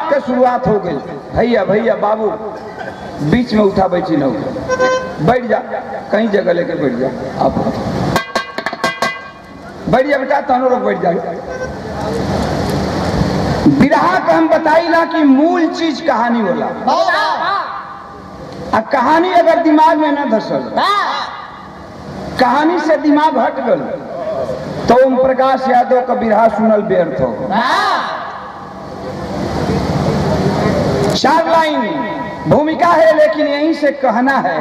बात का शुरुआत हो गई। भैया भैया बाबू बीच में उठा बैठी न बैठ जा, कहीं जगह लेकर बैठ जा, आप बैठ जा बेटा, तनो लोग बैठ जाए। बिरहा का हम बताइला कि मूल चीज कहानी होला। आ कहानी अगर दिमाग में न धसल, कहानी से दिमाग हट गल, तो ओम प्रकाश यादव का बिरहा सुनल व्यर्थ हो। 4 लाइन भूमिका है, लेकिन यहीं से कहना है,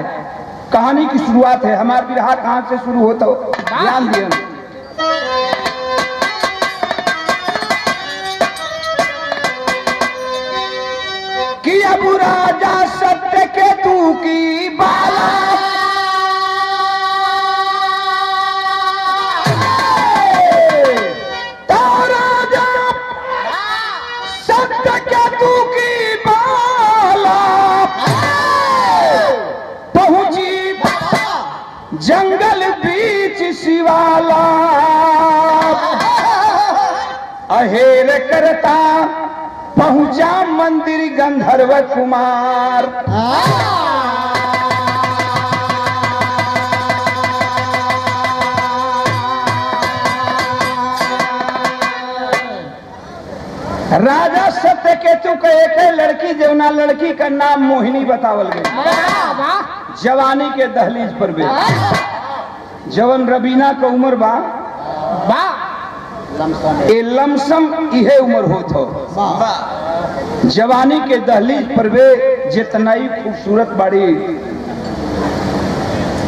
कहानी की शुरुआत है। हमारा बिरहा कहां से शुरू होता हो, ध्यान दिए। कि अब राजा सत्य केतु की बाला, तो राजा सत्य केतु की बाला पहुंची जंगल बीच शिवाला, अहेर करता पहुंचा मंदिर गंधर्व कुमार। राजा सत्यकेतु के एक लड़की, जवना लड़की का नाम मोहिनी बतावल गई, जवानी के दहलीज पर बे, जवन रबीना का उम्र बा ए लमसम इहे उम्र होत हो। जवानी के दहलीज पर वे जितना ही खूबसूरत बाड़ी,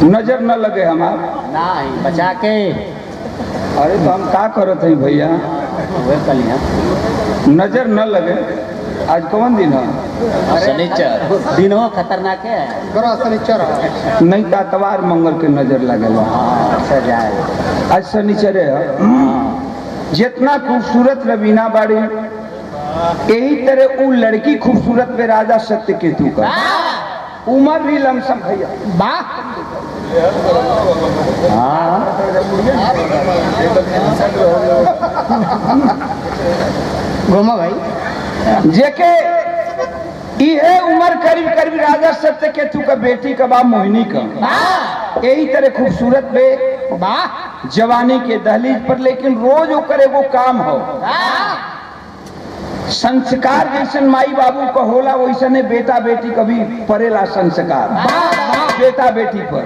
नजर न लगे हमार नहीं बचा के। अरे तो हम का करत है भैया, नजर न लगे। आज कौन दिन है? शनिचर दिनों खतरनाक है, शनिचर नहीं तो अतवार मंगल के नजर लगेगा। आज शनिचर है। जितना खूबसूरत रवीना बाड़ी, यही तरह वो लड़की खूबसूरत में राजा सत्यकेतु का उम्र भी लमसम भैया घुमा भाई, जेके इहे उम्र करीब करीब राजा सत्यकेतु का बेटी का बा मोहिनी का, यही तरह खूबसूरत बे जवानी के दहलीज पर। लेकिन रोज ओकर एगो काम हो, संस्कार जैसन माई बाबू का होला वैसने बेटा बेटी कभी परेला संस्कार बेटा बेटी पर।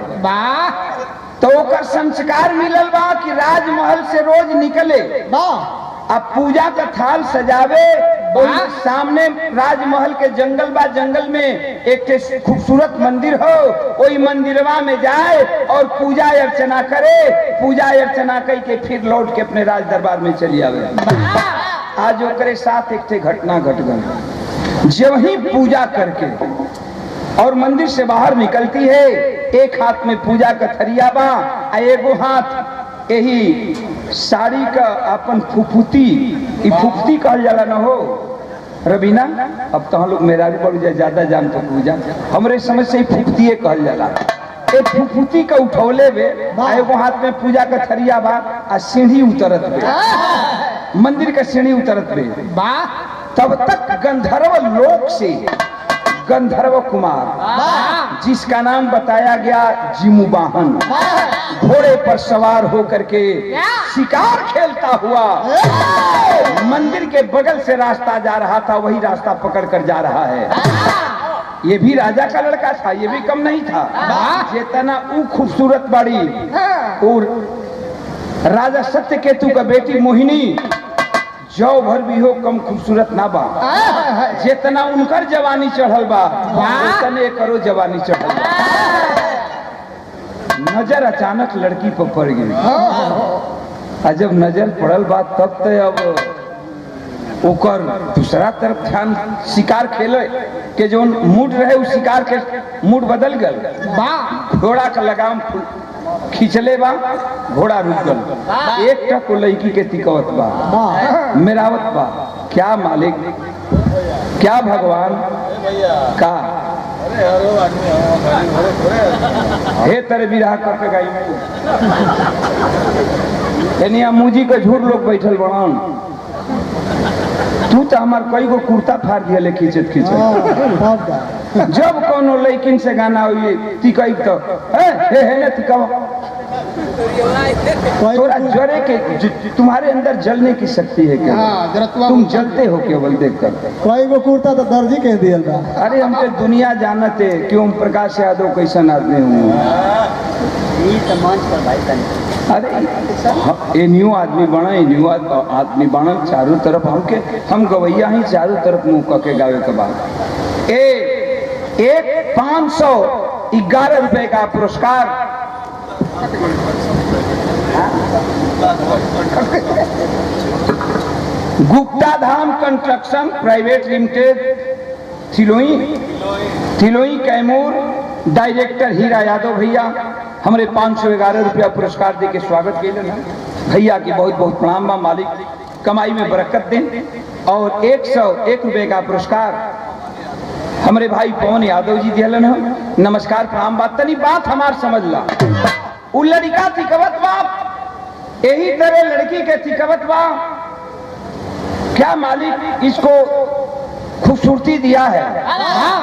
तो ओकर संस्कार मिलल बा कि राजमहल से रोज निकले, अब पूजा का थाल सजावे, सामने राजमहल के जंगल बा, जंगल में एक खूबसूरत मंदिर हो, वही मंदिरवा में जाए और पूजा अर्चना करे, पूजा अर्चना करके फिर लौट के अपने राज दरबार में चली आवे। आज ओकरे साथ एक घटना घट गई। जब ही पूजा करके और मंदिर से बाहर निकलती है, एक हाथ में पूजा का थरिया बा, एगो हाथ यही साड़ी का अपन फुफुती, फुफुती कहल जाला न हो रबीना। अब तो हम लोग मेरा भी बढ़ जाए, ज्यादा जान तो पूजा हमरे समझ से फुफुती कहल जाला। एक फुफुती का उठौले बे, एगो हाथ में पूजा का थरिया बा, आ सीढ़ी उतरत बे, मंदिर का सीढ़ी उतरत बे। तब तक गंधर्व लोक से गंधर्व कुमार, जिसका नाम बताया गया जिमुवाहन, घोड़े पर सवार होकर के शिकार खेलता हुआ मंदिर के बगल से रास्ता जा रहा था, वही रास्ता पकड़ कर जा रहा है। ये भी राजा का लड़का था, ये भी कम नहीं था। जितना वो खूबसूरत बाड़ी और राजा सत्यकेतु का बेटी मोहिनी जो भर भी हो कम खूबसूरत ना बा। जितना उनकर जवानी चढ़ल बा, उतने करो जवानी चढ़ल बा। नजर अचानक लड़की पर पड़ गई, और जब नजर पड़ल बा तब तो अब ओकर दूसरा तरफ ध्यान, शिकार खेले के जो मूड रहे उस शिकार के मूड बदल गल। घोड़ा का लगाम खींचले बा, घोड़ा रुक गल। एक टक लड़की के तिकवत बा, मेरावत बा। क्या मालिक, क्या भगवान का हे तेरे बिरहा करके गाई मुझी का झूठ लोग बैठल बड़न तू तो हमार कई गो कुर्ता फाड़ दिया ले खींचत खींचत जब कोनो लड़किन से गाना हुई ती कही तो हे ने ती कहो थोड़ा जरे के तुम्हारे अंदर जलने की शक्ति है क्या? हाँ, जरा तुम जलते हो केवल देखकर। कोई को कुर्ता तो दर्जी कह दिया था। अरे हमके दुनिया जानते क्यों प्रकाश यादव कैसन आदमी हूँ। ये तो मंच पर भाई तनी अरे ये न्यू आदमी बना, ये न्यू आदमी बना चारों तरफ हम गवैया ही चारों तरफ मुंह करके गावे के बाद एक 511 रुपए का पुरस्कार Gupta Dham construction private limited Thiloi Kaimur director Hira Yadav भैया हमारे 511 रुपया पुरस्कार दे के स्वागत के लिए भैया की बहुत बहुत प्रणाम बा। मालिक कमाई में बरकत दें। और 101 रुपए का पुरस्कार हमारे भाई पवन यादव जी दिलन हो। नमस्कार प्रणाम। बात तनी बात हमार समझ ला। उ लड़का थिकवत बा, यही तरह लड़की के थिकवत बा। क्या मालिक इसको खूबसूरती दिया है।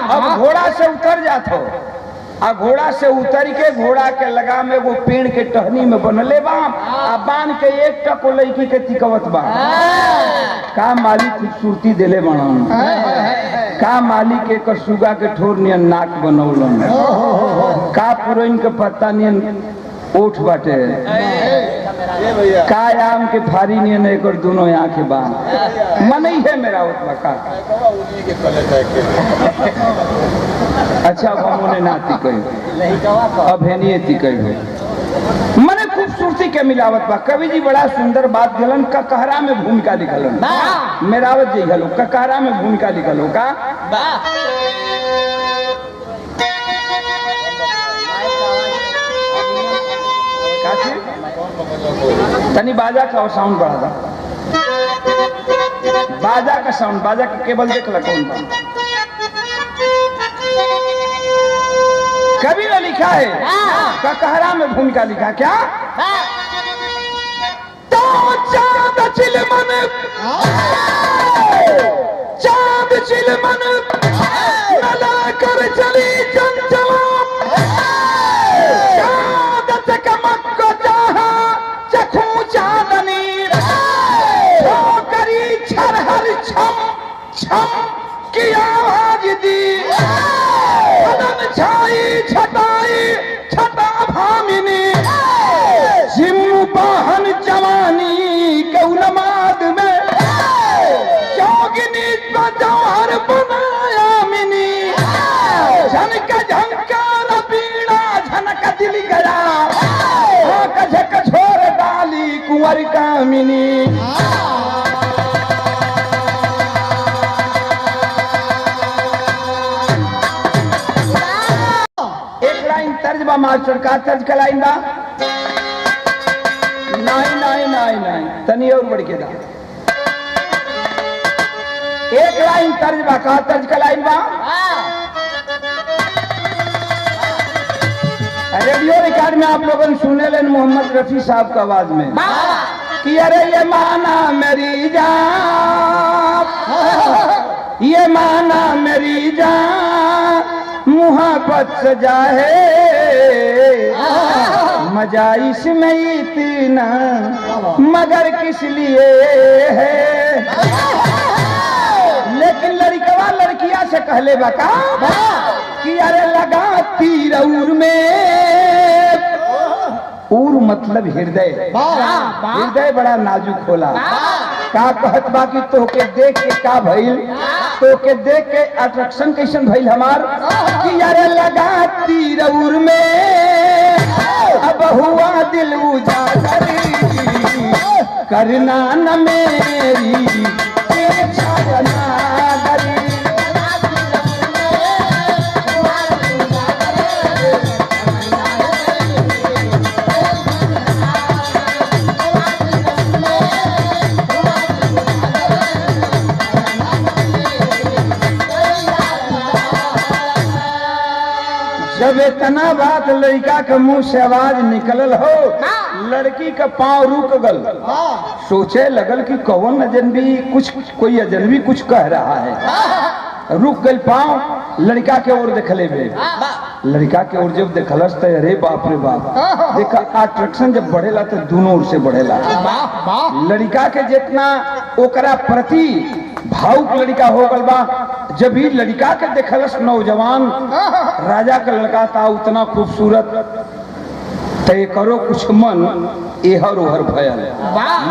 अब घोड़ा से उतर जात हो, आ घोड़ा से उतर के घोड़ा के लगा में वो पेड़ के टहनी में बनले बा, आ बांध के एक टको लड़की के तिकवत बा। का मालिक खूबसूरती दिले बना, का मालिक एक सुगा के ठोर नियन नाक बनौलन, का पुरैन के पत्ता नियन ओठ बाटे, का आम के फारी नियन एक और दोनों आंखें बा। मन ही है मेरा उतना का। अच्छा हमने नाती कही अब है नहीं ती कही मने खूबसूरती के मिलावत बा। कवि जी बड़ा सुंदर बात दिलन। ककहरा में भूमिका लिखलन, मेरावत जी गलो ककहरा में भूमिका लिखलो का। तनी बाजा का साउंड बढ़ा दा। बाजा का साउंड, बाजा का केबल देख ला कौन बा। कवि ने लिखा है ककहरा में भूमिका लिखा क्या। तो चांद चिलमन लला कर चली चंचला, चांद चकमक को चाहा चखू चांदनी, करी छरहर छम छम की आवाज दी, छाई छटाई छटा भामिनी, सिमू पाहन जवानी कौलमाद में, जोगिनी जौहर बनाया मिनी, झनक झंकार पीड़ा झनक दिल गया, कझक छोर डाली कुंवर कामिनी। तर्ज बा मास्टर का तर्ज का लाइन बा। नहीं तनी और बढ़ के दा। एक लाइन तर्ज बा का तर्ज का लाइन बा। रेडियो रिकॉर्ड में आप लोगों ने सुने लेन मोहम्मद रफी साहब का आवाज में कि अरे ये माना मेरी जान, ये माना मेरी जान मुहब्बत सजा है, मजा इसमें इतना मगर किस लिए है। लेकिन लड़कवा लड़किया से कहले बका कि अरे लगा तीर उर में, उर मतलब हृदय, हृदय बड़ा नाजुक होला। का कहत बाकी तोके देख के का भइल, तोके देख के अट्रैक्शन कैसन भइल हमार कि अरे लगा तीर उर में, अब हुआ दिल उजागर करना न मेरी इच्छा बनागरी। जब इतना बात लड़का के मुंह से आवाज निकलल हो, लड़की का पांव रुक गल, सोचे लगल कि कौन अजनबी कोई अजनबी कुछ कह रहा है। रुक गल पांव, लड़का के ओर देखले बे। लड़का के ओर जब देखलस तो अरे बाप रे बाप, देखा अट्रैक्शन जब बढ़ेला तो दोनों ओर से बढ़ेला। लड़का के जितना ओकरा प्रति भावुक लड़का हो गल बा, जब ही लड़का के देखलस नौजवान राजा का लड़का था उतना खूबसूरत, तय करो कुछ मन एहर ओहर भयल।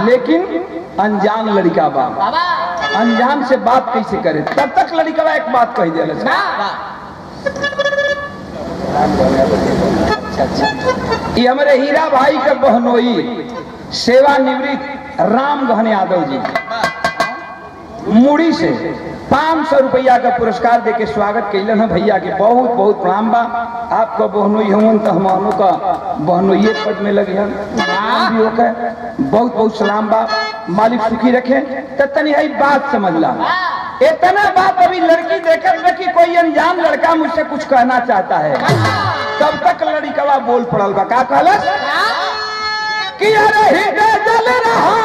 लेकिन अनजान लड़का बा, अनजान से बात कैसे करे। तब तक लड़का एक बात कह दिया, ये हमारे हीरा भाई का बहनोई सेवानिवृत्त राम गहन यादव जी मुड़ी से 500 रुपया का पुरस्कार देके स्वागत कैलन है भैया के। बहुत बहुत प्रणाम बा। आपका बहनोई हमन तो हमनों का बहनोई पद में लगी हम भी होकर बहुत बहुत सलाम बा। मालिक सुखी रखे। तो तनी है बात समझ ला, इतना बात अभी लड़की देखल कि कोई अनजान लड़का मुझसे कुछ कहना चाहता है, तब तक लड़का बोल पड़ल बा। का कहलस कि अरे हिटे जल रहा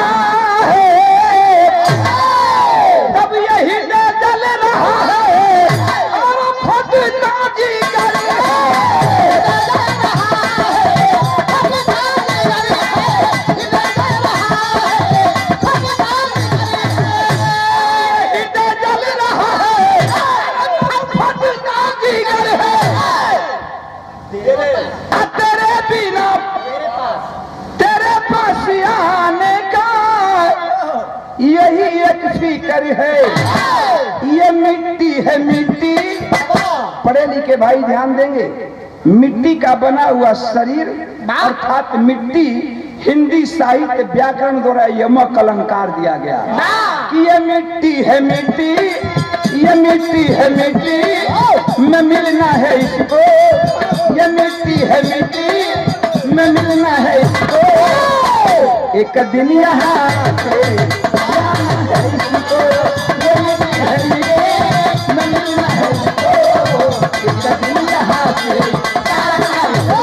है, तब यही जल रहा है और फटता जी कर तेरे बिना तेरे पास आने का यही एक फिक्र है, ये मिट्टी है मिट्टी। पढ़े लिखे भाई ध्यान देंगे, मिट्टी का बना हुआ शरीर अर्थात मिट्टी हिंदी साहित्य व्याकरण द्वारा यमक अलंकार दिया गया कि ये मिट्टी है मिट्टी, ये मिट्टी है मिट्टी में मिलना है इसको, ये मिट्टी है मिट्टी में मिलना है इसको, एक दिन यहाँ से जाना है इसको, ये मिट्टी है मिट्टी में मिलना है इसको, एक दिन यहाँ से जाना है इसको।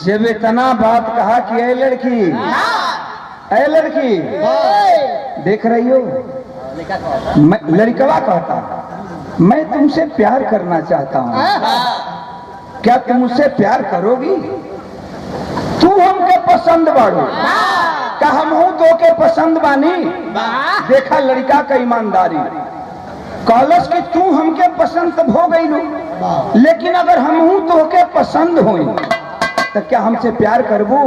जब इतना बात कहा कि ऐ लड़की, ऐ लड़की देख रही हो, लड़कवा कहता मैं तुमसे प्यार करना चाहता हूँ, क्या तुम मुझसे प्यार करोगी? तू हमके पसंद बाड़ू, क्या हम हूँ तो के पसंद बानी? देखा लड़का का ईमानदारी, कॉलेज की तू हमके पसंद तो हो गई लो, लेकिन अगर हम हूँ तो के पसंद होई तो क्या हमसे प्यार करबू?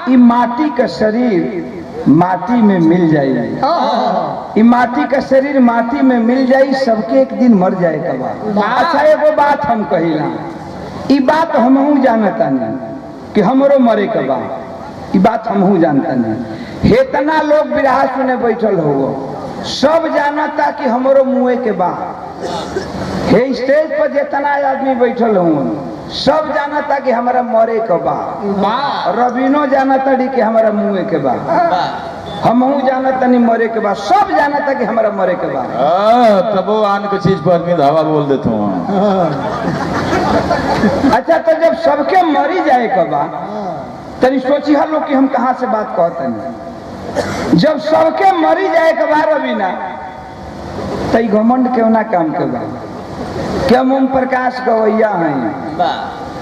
ई माटी का शरीर माटी में मिल जाएगी, ई माटी का शरीर माटी में मिल जाई, सबके एक दिन मर जाए कबा। अच्छा एगो बात हम कहिला, ई बात हमहू जानता नहीं कि हमरो मरे कबा, ई बात हमहू जानता नहीं। हेतना लोग बिरहा सुने बैठल हो, सब जानता कि हमरो मुँह के बा। हे स्टेज पर जितना आदमी बैठल हो सब जानता कि हमारा मरे के बा, रवीनो जानता कि हमारा मुँह के बा, हमहू जानता नहीं मरे के बा, सब जानता कि हमारा मरे के बा। तब वो आन के चीज पर आदमी धावा बोल देता हूँ। अच्छा तो जब सबके मरी जाए के बा तनी सोची हलो कि हम कहाँ से बात कहते हैं। जब सबके मरी जाए के बा रवीना तई घमंड क्यों ना काम के बा? क्या ओम प्रकाश गवैया हैं,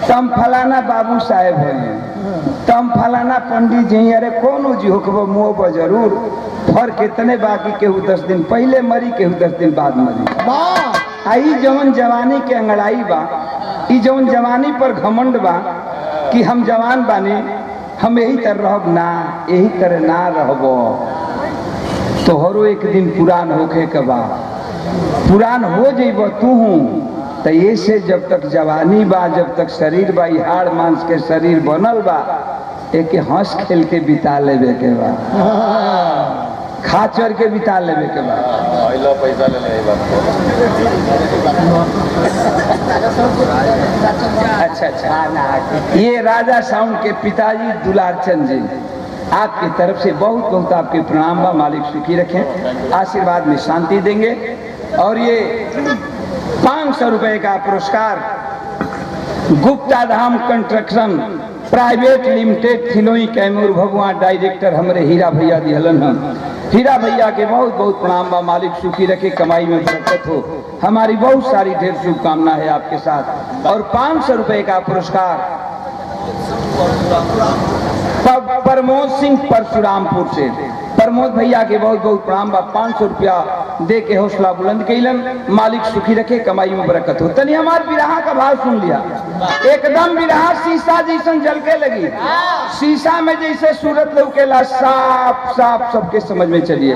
तम फलाना बाबू साहेब हैं, तम फलाना पंडित जी, अरे कौन जी होकबो मुँह पर जरूर फर्क इतने बाकी केहू 10 दिन पहले मरी, केहू 10 दिन बाद मरी। आई जवन जवानी के अंगड़ाई बा, ई जवन जवानी पर घमंड बा कि हम जवान बानी, हम यही तरह रहब ना, यही तरह ना रहबो, तोहरो एक दिन पुरान होके के बा, पुरान हो जेब तू हूँ तो ये से जब तक जवानी बा, जब तक शरीर बा, हाड़ मांस के शरीर बनल बा, एक हंस खेल के बिता लेवे के बा, खा चर के बिता लेवे के बा। पैसा ले ले अच्छा अच्छा, ये राजा साउंड के पिताजी दुलारचंद जी, आपकी तरफ से बहुत बहुत आपके प्रणाम बा। मालिक सुखी रखें, आशीर्वाद में शांति देंगे। और ये 500 रुपए का पुरस्कार Gupta Dham construction private limited Thiloi Kaimur भगवान डायरेक्टर हमारे हीरा भैया दिहलन हम। हीरा भैया के बहुत बहुत प्रणाम बा। मालिक सुखी रखे, कमाई में बरकत हो। हमारी बहुत सारी ढेर शुभकामना है आपके साथ। और 500 रुपए का पुरस्कार प्रमोद सिंह परशुरामपुर से। प्रमोद भैया के बहुत बहुत प्रणाम बा। 500 रुपया दे के हौसला बुलंद कैलन। मालिक सुखी रखे, कमाई में बरकत हो। तनी हमार बिरहा का भाव सुन लिया। एकदम बिरहा शीशा जैसन झलके लगी। शीशा में जैसे सूरत लौकेला, साफ साफ सबके समझ में चलिए।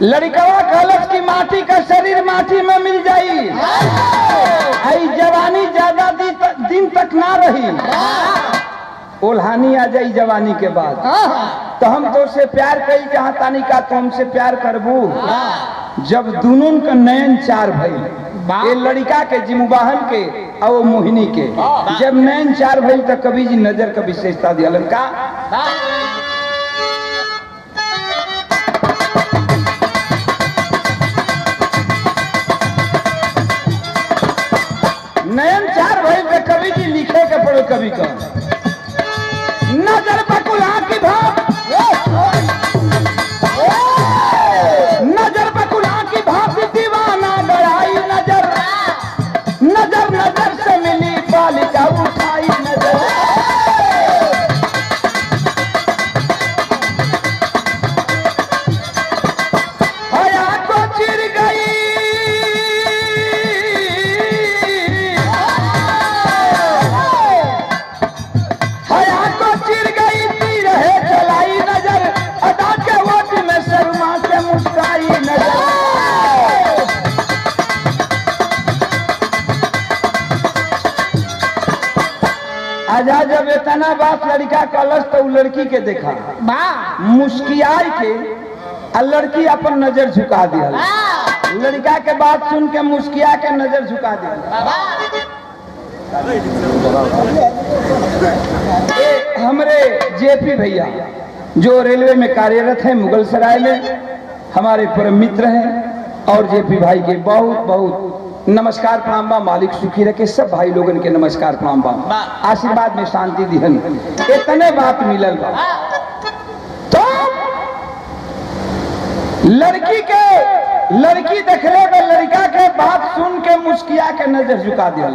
लड़कवा कलश की माटी का शरीर माटी में मिल जाई। आई जवानी ज्यादा दिन तक ना रही। ओल्हानी आ जाई जवानी के बाद। तो हम तो से प्यार कई जहाँ तानी का तो हमसे प्यार करबू जब दोनों का नयन चार भई। ये लड़का के जिमुबाहन के और वो मोहिनी के जब नयन चार भई तो कभी जी नजर का विशेषता दिया का नयन चार भई तो कभी जी लिखे के पड़ो कभी का नजर बकुला की भाव नजर बकुला की भाव दीवाना गड़ाई नजर नजर नजर से मिली बालिका उठाई नजर हया को चिर गई आजा जब इतना बात लड़का कलश तो लड़की के देखा मुस्कियाई के और लड़की अपन नजर झुका दिया। लड़का के बात सुन के मुस्किया के नजर झुका दिया। हमरे जेपी भैया जो रेलवे में कार्यरत हैं मुगल सराय में, हमारे परम मित्र हैं। और जेपी भाई के बहुत बहुत नमस्कार प्रणाम बा। मालिक सुखी रखे, सब भाई लोगन के नमस्कार प्रणाम बा। आशीर्वाद में शांति दिहन। इतने बात मिलल बा तो लड़की देखले तो लड़का के बात सुन के मुस्किया के नजर झुका दिया।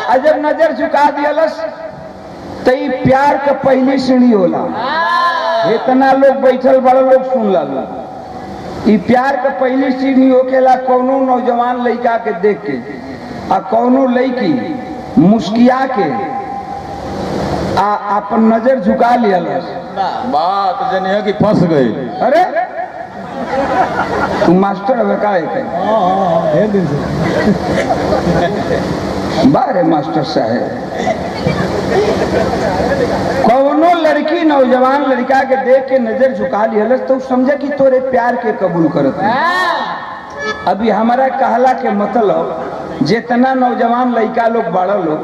और जब नजर झुका दियलस तो ये प्यार का पहली सीढ़ी होला। इतना लोग बैठल बड़ा लोग सुन ला। ई प्यार का पहली सीढ़ी होकेला कौनो नौजवान लड़का के देख के आ कौनो लड़की मुस्किया के अपन नजर झुका लिया। बात जनिया की फंस गई। अरे तू मास्टर है का ढेर दिन से बारे मास्टर साहब कौनो लड़की नौजवान लड़का के देख के नजर झुका लिया तो समझे कि तोरे प्यार के कबूल करत है। अभी हमारा कहला के मतलब जितना नौजवान लड़का लोग बड़ा लोग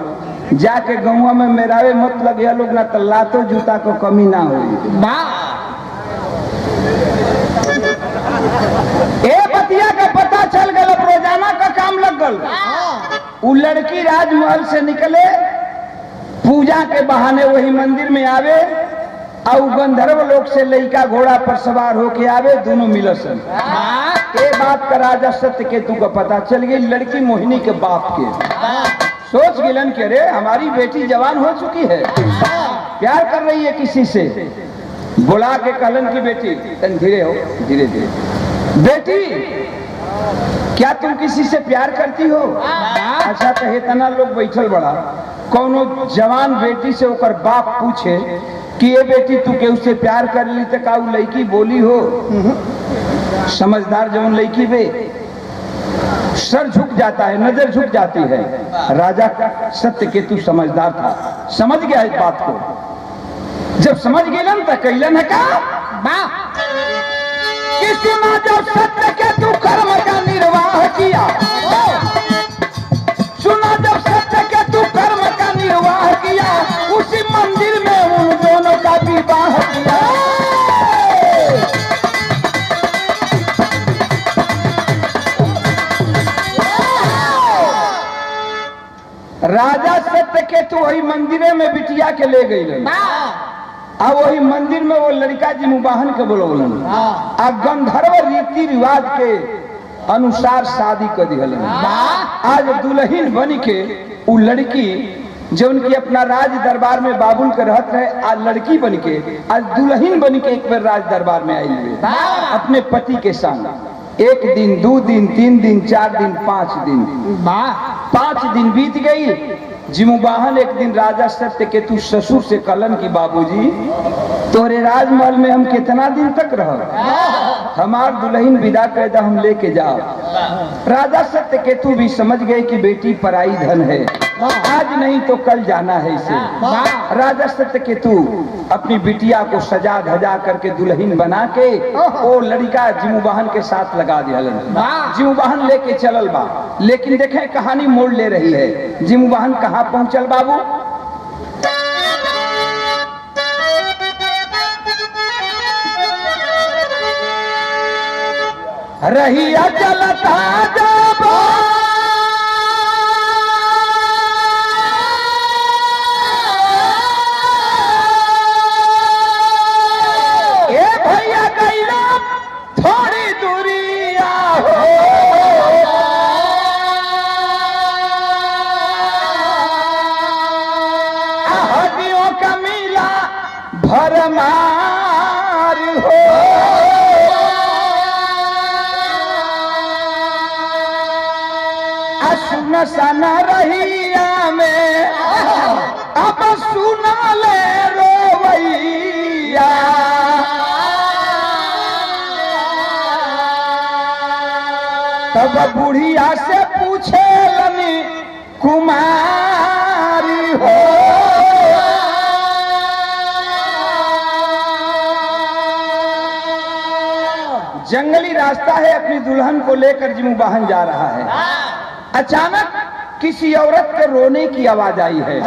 जाके गौवा में मेरावे मत लगे लोग ना तल्लातो जूता को कमी ना हो। बतिया का पता चल गल, रोजाना का काम लग गल। वो लड़की राजमहल से निकले पूजा के बहाने वही मंदिर में आवे और गंधर्व लोक से लड़का घोड़ा पर सवार होके आवे, दोनों मिलसन। ये बात का राजा सत्य केतु का पता चल गई। लड़की मोहिनी के बाप के सोच गिलन के रे हमारी बेटी जवान हो चुकी है, प्यार कर रही है किसी से। बुला के कहलन की बेटी तन धीरे हो, धीरे धीरे बेटी क्या तुम किसी से प्यार करती हो? अच्छा तो इतना लोग बैठल बड़ा कौनो जवान बेटी से ओकर बाप पूछे कि ये बेटी तू के उससे प्यार कर ली तो का लड़की बोली हो? समझदार जवन लड़की बे सर झुक जाता है, नजर झुक जाती है। राजा सत्य केतु समझदार था, समझ गया इस बात को। जब समझ गए तो कैलन है का कि सुना जब सत्य केतु कर्म का निर्वाह किया, सुना जब सत्य केतु कर्म का निर्वाह किया, उसी मंदिर में उन दोनों का विवाह किया। वही मंदिरे में बिटिया के ले गई। अब वही मंदिर में वो लड़का जी मुबाहन के बोलन आ गंधर्व रीति रिवाज के अनुसार शादी कर दिहल। आज दुल्हन बन के वो लड़की जो उनकी अपना राज दरबार में बाबुल के रहत रहे, आज लड़की बन के आज दुल्हन बन के एक बार राज दरबार में आई हुई अपने पति के संग। 1 दिन 2 दिन 3 दिन 4 दिन 5 दिन 5 दिन बीत गई। जिमुबाहन एक दिन राजा सत्यकेतु ससुर से कलन की बाबूजी तोरे राजमहल में हम कितना दिन तक रह, हमार दुल्हन विदा कर दा, हम लेके जाओ। राजा सत्यकेतु भी समझ गए कि बेटी पराई धन है, आज नहीं तो कल जाना है इसे। राजा सत्यकेतु अपनी बिटिया को सजा धजा करके दुल्हन बना के वो लड़का जिमुबाहन के साथ लगा दिया। जिमुबाहन लेके चलल बा, लेकिन देखें कहानी मोड़ ले रही है। जिमुबाहन कहाँ पहुंचल बाबू? रहिया चलता जाबो ए भैया गईला थोड़ी दूरिया हो, हड्डियों का मिला भरमार हो। सुन सन रहिया में अब सुना ले रोवैया, तब बुढ़िया से पूछे लनी कुमारी हो। जंगली रास्ता है, अपनी दुल्हन को लेकर जिमुबाहन जा रहा है। अचानक किसी औरत के रोने की आवाज आई है।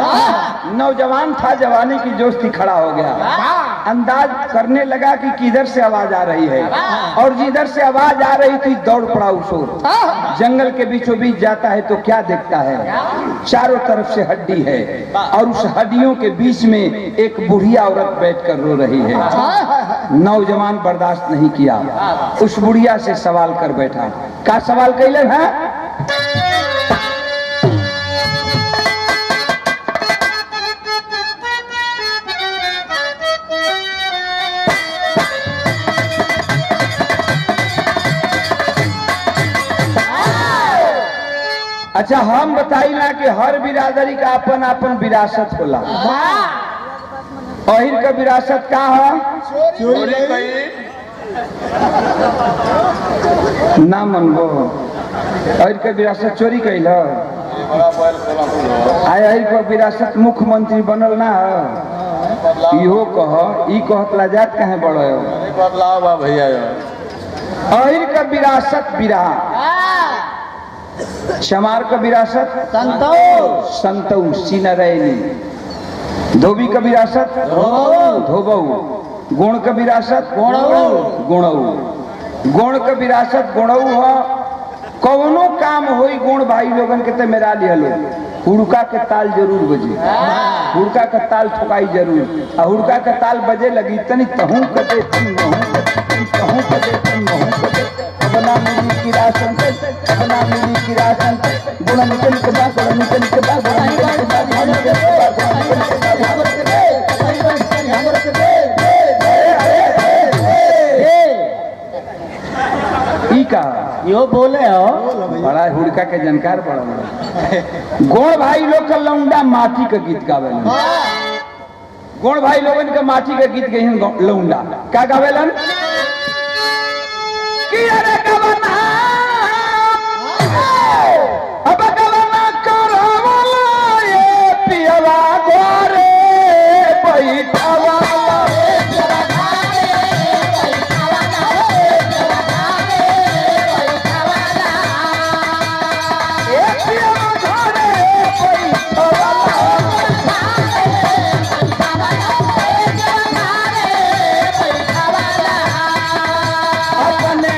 नौजवान था, जवानी की जोश थी, खड़ा हो गया, अंदाज करने लगा कि किधर से आवाज आ रही है, और जिधर से आवाज आ रही थी दौड़ पड़ा उस ओर। जंगल के बीचों बीच जाता है तो क्या देखता है, चारों तरफ से हड्डी है और उस हड्डियों के बीच में एक बुढ़िया औरत बैठकर रो रही है। नौजवान बर्दाश्त नहीं किया, उस बुढ़िया से सवाल कर बैठा। क्या सवाल कैलन है? अच्छा, हम बताइला कि हर बिरादरी का अपन अपन विरासत होला। अहिर का विरासत का है? ना मनबो, अहिर का विरासत चोरी कैल। अहिर का विरासत मुख्यमंत्री बनल ना है। इहो कह, ई कहत लाजात कहे बड़ो बदलाव भैया। अहिर का विरासत बिरहा, शमार का विरासत संतोष सीनरैनी, धोबी का विरासत धोबऊ, गुण का विरासत गुणऊ, गुण का विरासत गुणऊ है। कौनो काम होई गुण भाई लोगन के ते मेरा लिया लो, हुड़का के ताल जरूर बजे, हुड़का का ताल ठुकाई जरूर, और हुड़का का ताल बजे लगी तनी तहूं कदे तहूं कदे अपना मिली की राशन, अपना मिली की राशन, गुण निकल के बा, गुण निकल के बा, गुण निकल के बा, गुण निकल के बा, गुण निकल के बा, हमर के ई का यो बोले हो बड़ा हुड़का के जानकार बड़ा। गोड़ भाई लोग का लौंडा माटी का गीत गावेलन। गोड़ भाई लोगन के माटी का गीत गई लौंडा का गावेलन कि अरे गवना अब गवना करो वाला ये पियवा गोरे बैठवा अपने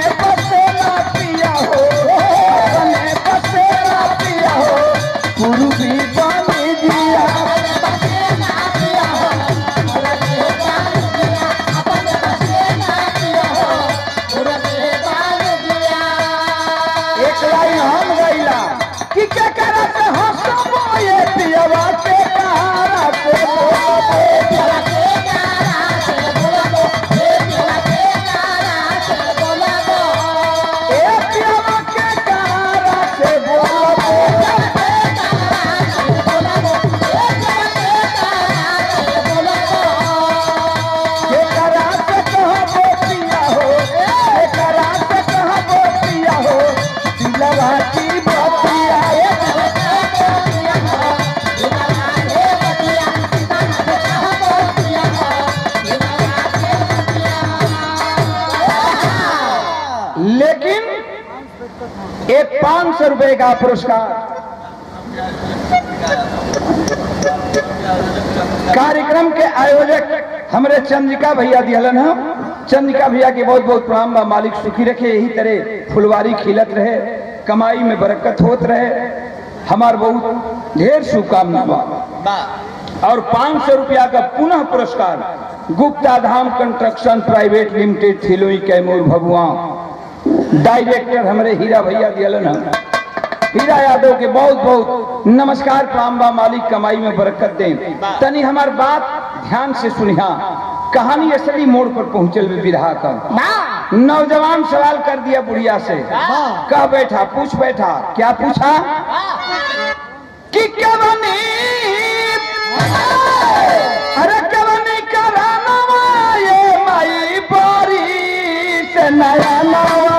एक 500 रुपए का पुरस्कार कार्यक्रम के आयोजक हमारे चंद्रिका भैया दिहलन है। चंद्रिका भैया के बहुत बहुत प्रणाम बा। मालिक सुखी रखे, यही तरह फुलवारी खिलत रहे, कमाई में बरकत होत रहे, हमार बहुत ढेर शुभकामना बा। और 500 रुपया का पुनः पुरस्कार Gupta Dham construction private limited Thiloi Kaimur भगुआ डायरेक्टर हमारे हीरा भैया दियलन है। हीरा यादव के बहुत बहुत नमस्कार प्रणाम बा। मालिक कमाई में बरकत दें। तनी हमार बात ध्यान से सुनिया। कहानी असली मोड़ पर पहुंचल में विरहा का नौजवान सवाल कर दिया बुढ़िया से, कह बैठा, पूछ बैठा, क्या पूछा कि कवनी, अरे कवनी कराना ये माई बारी से नया नवा,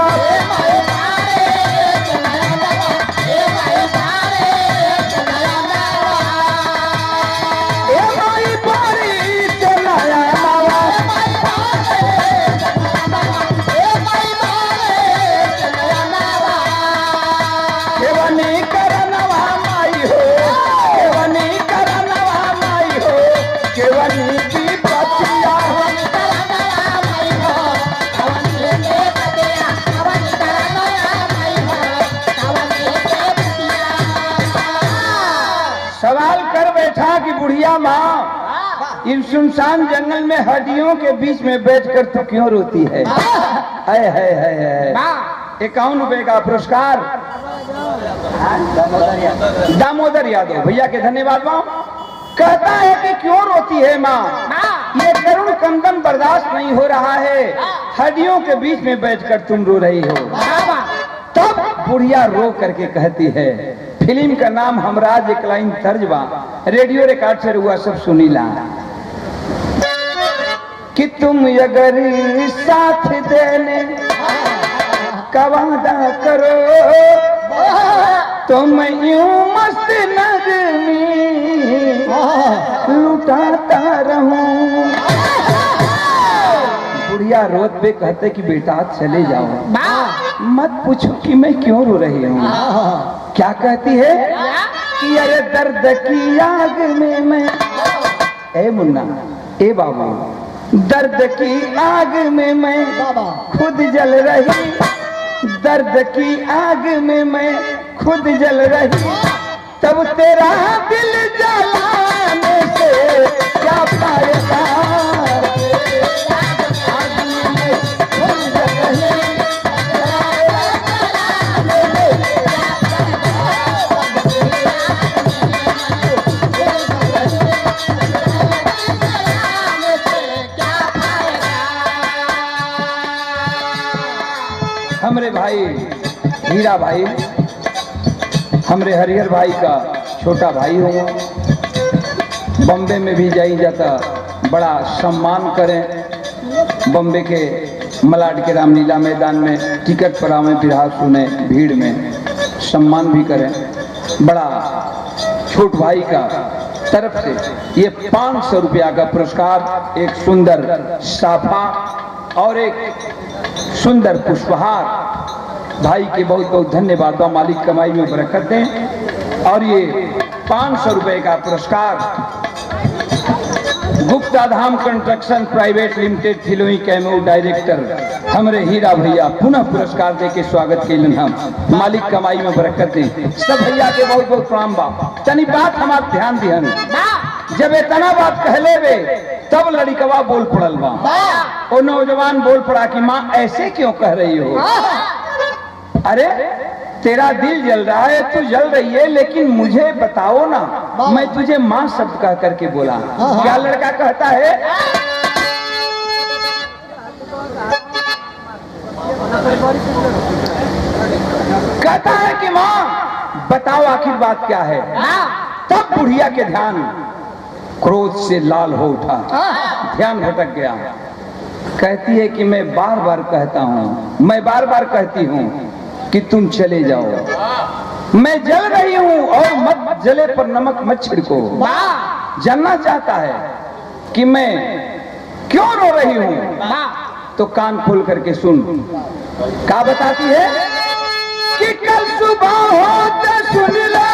सवाल कर बैठा कि बुढ़िया माँ इन सुनसान जंगल में हड्डियों के बीच में बैठकर तू क्यों रोती है? है 51 रुपए का पुरस्कार दामोदर यादव भैया के धन्यवाद माँ। कहता है कि क्यों रोती है माँ, ये करुण कंदन बर्दाश्त नहीं हो रहा है, हड्डियों के बीच में बैठकर तुम रो रही हो। तब बुढ़िया रो करके कहती है, फिल्म का नाम हमराज एक लाइन तर्जबा, रेडियो रिकॉर्ड से हुआ सब सुनीला, कि तुम अगर साथ देने का वादा करो तो मैं यूं मस्त नगमी लुटाता रहूं। बुढ़िया रोत पे कहते कि बेटा चले जाओ, मत पूछो कि मैं क्यों रो रही हूँ। क्या कहती है कि अरे दर्द की आग में मैं, ए मुन्ना, ए बाबू, दर्द की आग में मैं खुद जल रही, दर्द की आग में मैं खुद जल रही, तब तेरा दिल जलाने से क्या फायदा। हमरे भाई हीरा भाई, हमरे हरिहर भाई का छोटा भाई हो, बॉम्बे में भी जाई जाता बड़ा सम्मान करें। बॉम्बे के मलाड के रामलीला मैदान में टिकट पर आवे, बिरहा सुने, भीड़ में सम्मान भी करें। बड़ा छोट भाई का तरफ से ये 500 रुपया का पुरस्कार, एक सुंदर साफा और एक सुंदर पुष्पहार। भाई के बहुत बहुत धन्यवाद। मालिक कमाई में बरकत दें। और ये 500 रुपए का पुरस्कार Gupta Dham construction private limited Thiloi Kaimur director हमरे हीरा भैया पुनः पुरस्कार दे के स्वागत के लिए हम मालिक कमाई में बरकत दें। सब भैया के बहुत बहुत प्रणाम बा। तनी बात हमार ध्यान दिहन, जब इतना बात कहले वे तब लड़िकवा बोल पड़ल बा। वो नौजवान बोल पड़ा कि माँ ऐसे क्यों कह रही हो? अरे तेरा दिल जल रहा है, तू जल रही है, लेकिन मुझे बताओ ना, मैं तुझे माँ शब्द कह करके बोला। क्या लड़का कहता है? कहता है कि माँ बताओ आखिर बात क्या है। तब बुढ़िया के ध्यान क्रोध से लाल हो उठा, ध्यान भटक गया। कहती है कि मैं बार बार कहता हूँ, मैं बार बार कहती हूँ कि तुम चले जाओ। मैं जल रही हूँ और मत जले पर नमक मत छिड़को। जानना चाहता है कि मैं क्यों रो रही हूँ, तो कान खोल करके सुन। क्या बताती है? कि कल सुबह होते सुन ले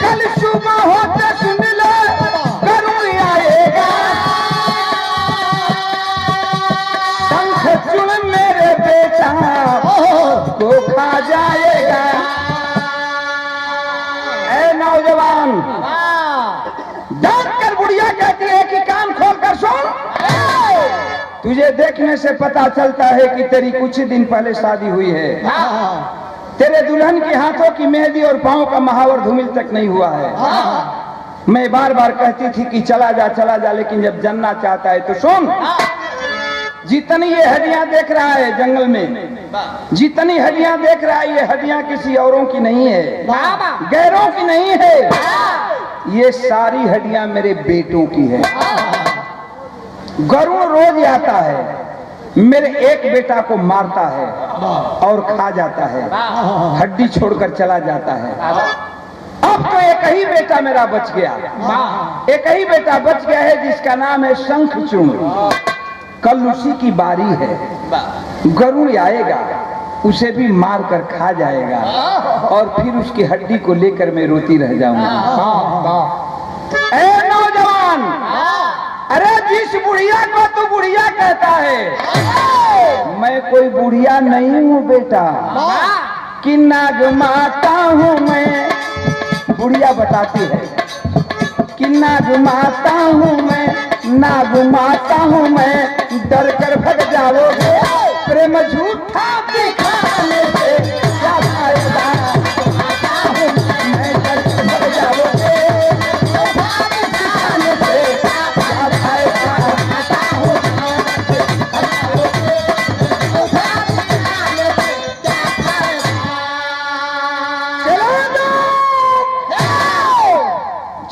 कल सुबह होते सुन ले गरुड़ आएगा शंख चुन मेरे बेटा को खा जाएगा। ऐ नौजवान डर कर बुढ़िया कहती है कि कान खोल कर सुन, तुझे देखने से पता चलता है कि तेरी कुछ ही दिन पहले शादी हुई है। तेरे दुल्हन के हाथों की मेहंदी और पांव का महावर धूमिल तक नहीं हुआ है। मैं बार बार कहती थी कि चला जा, लेकिन जब जानना चाहता है तो सुन। जितनी ये हड्डियां देख रहा है जंगल में, जितनी हड्डियां देख रहा है, ये हड्डियां किसी औरों की नहीं है, गैरों की नहीं है, ये सारी हड्डियां मेरे बेटों की है। गरुड़ रोज आता है, मेरे एक बेटा को मारता है और खा जाता है, हड्डी छोड़कर चला जाता है। अब तो एक ही बेटा मेरा बच गया, एक ही बेटा बच गया है जिसका नाम है शंखचूड़। कल उसी की बारी है, गरुड़ आएगा, उसे भी मार कर खा जाएगा और फिर उसकी हड्डी को लेकर मैं रोती रह जाऊंगा। ऐ नौजवान, अरे जिस बुढ़िया को तू बुढ़िया कहता है, मैं कोई बुढ़िया नहीं हूँ बेटा, कि नाग माता हूँ मैं। बुढ़िया बताती है कि नाग माता हूँ मैं, नाग माता हूँ मैं, डर कर भग जाओगे प्रेम झूठा दिखाने से क्या फायदा। मैं डर कर भग जाओगे दिखाने से क्या फायदा।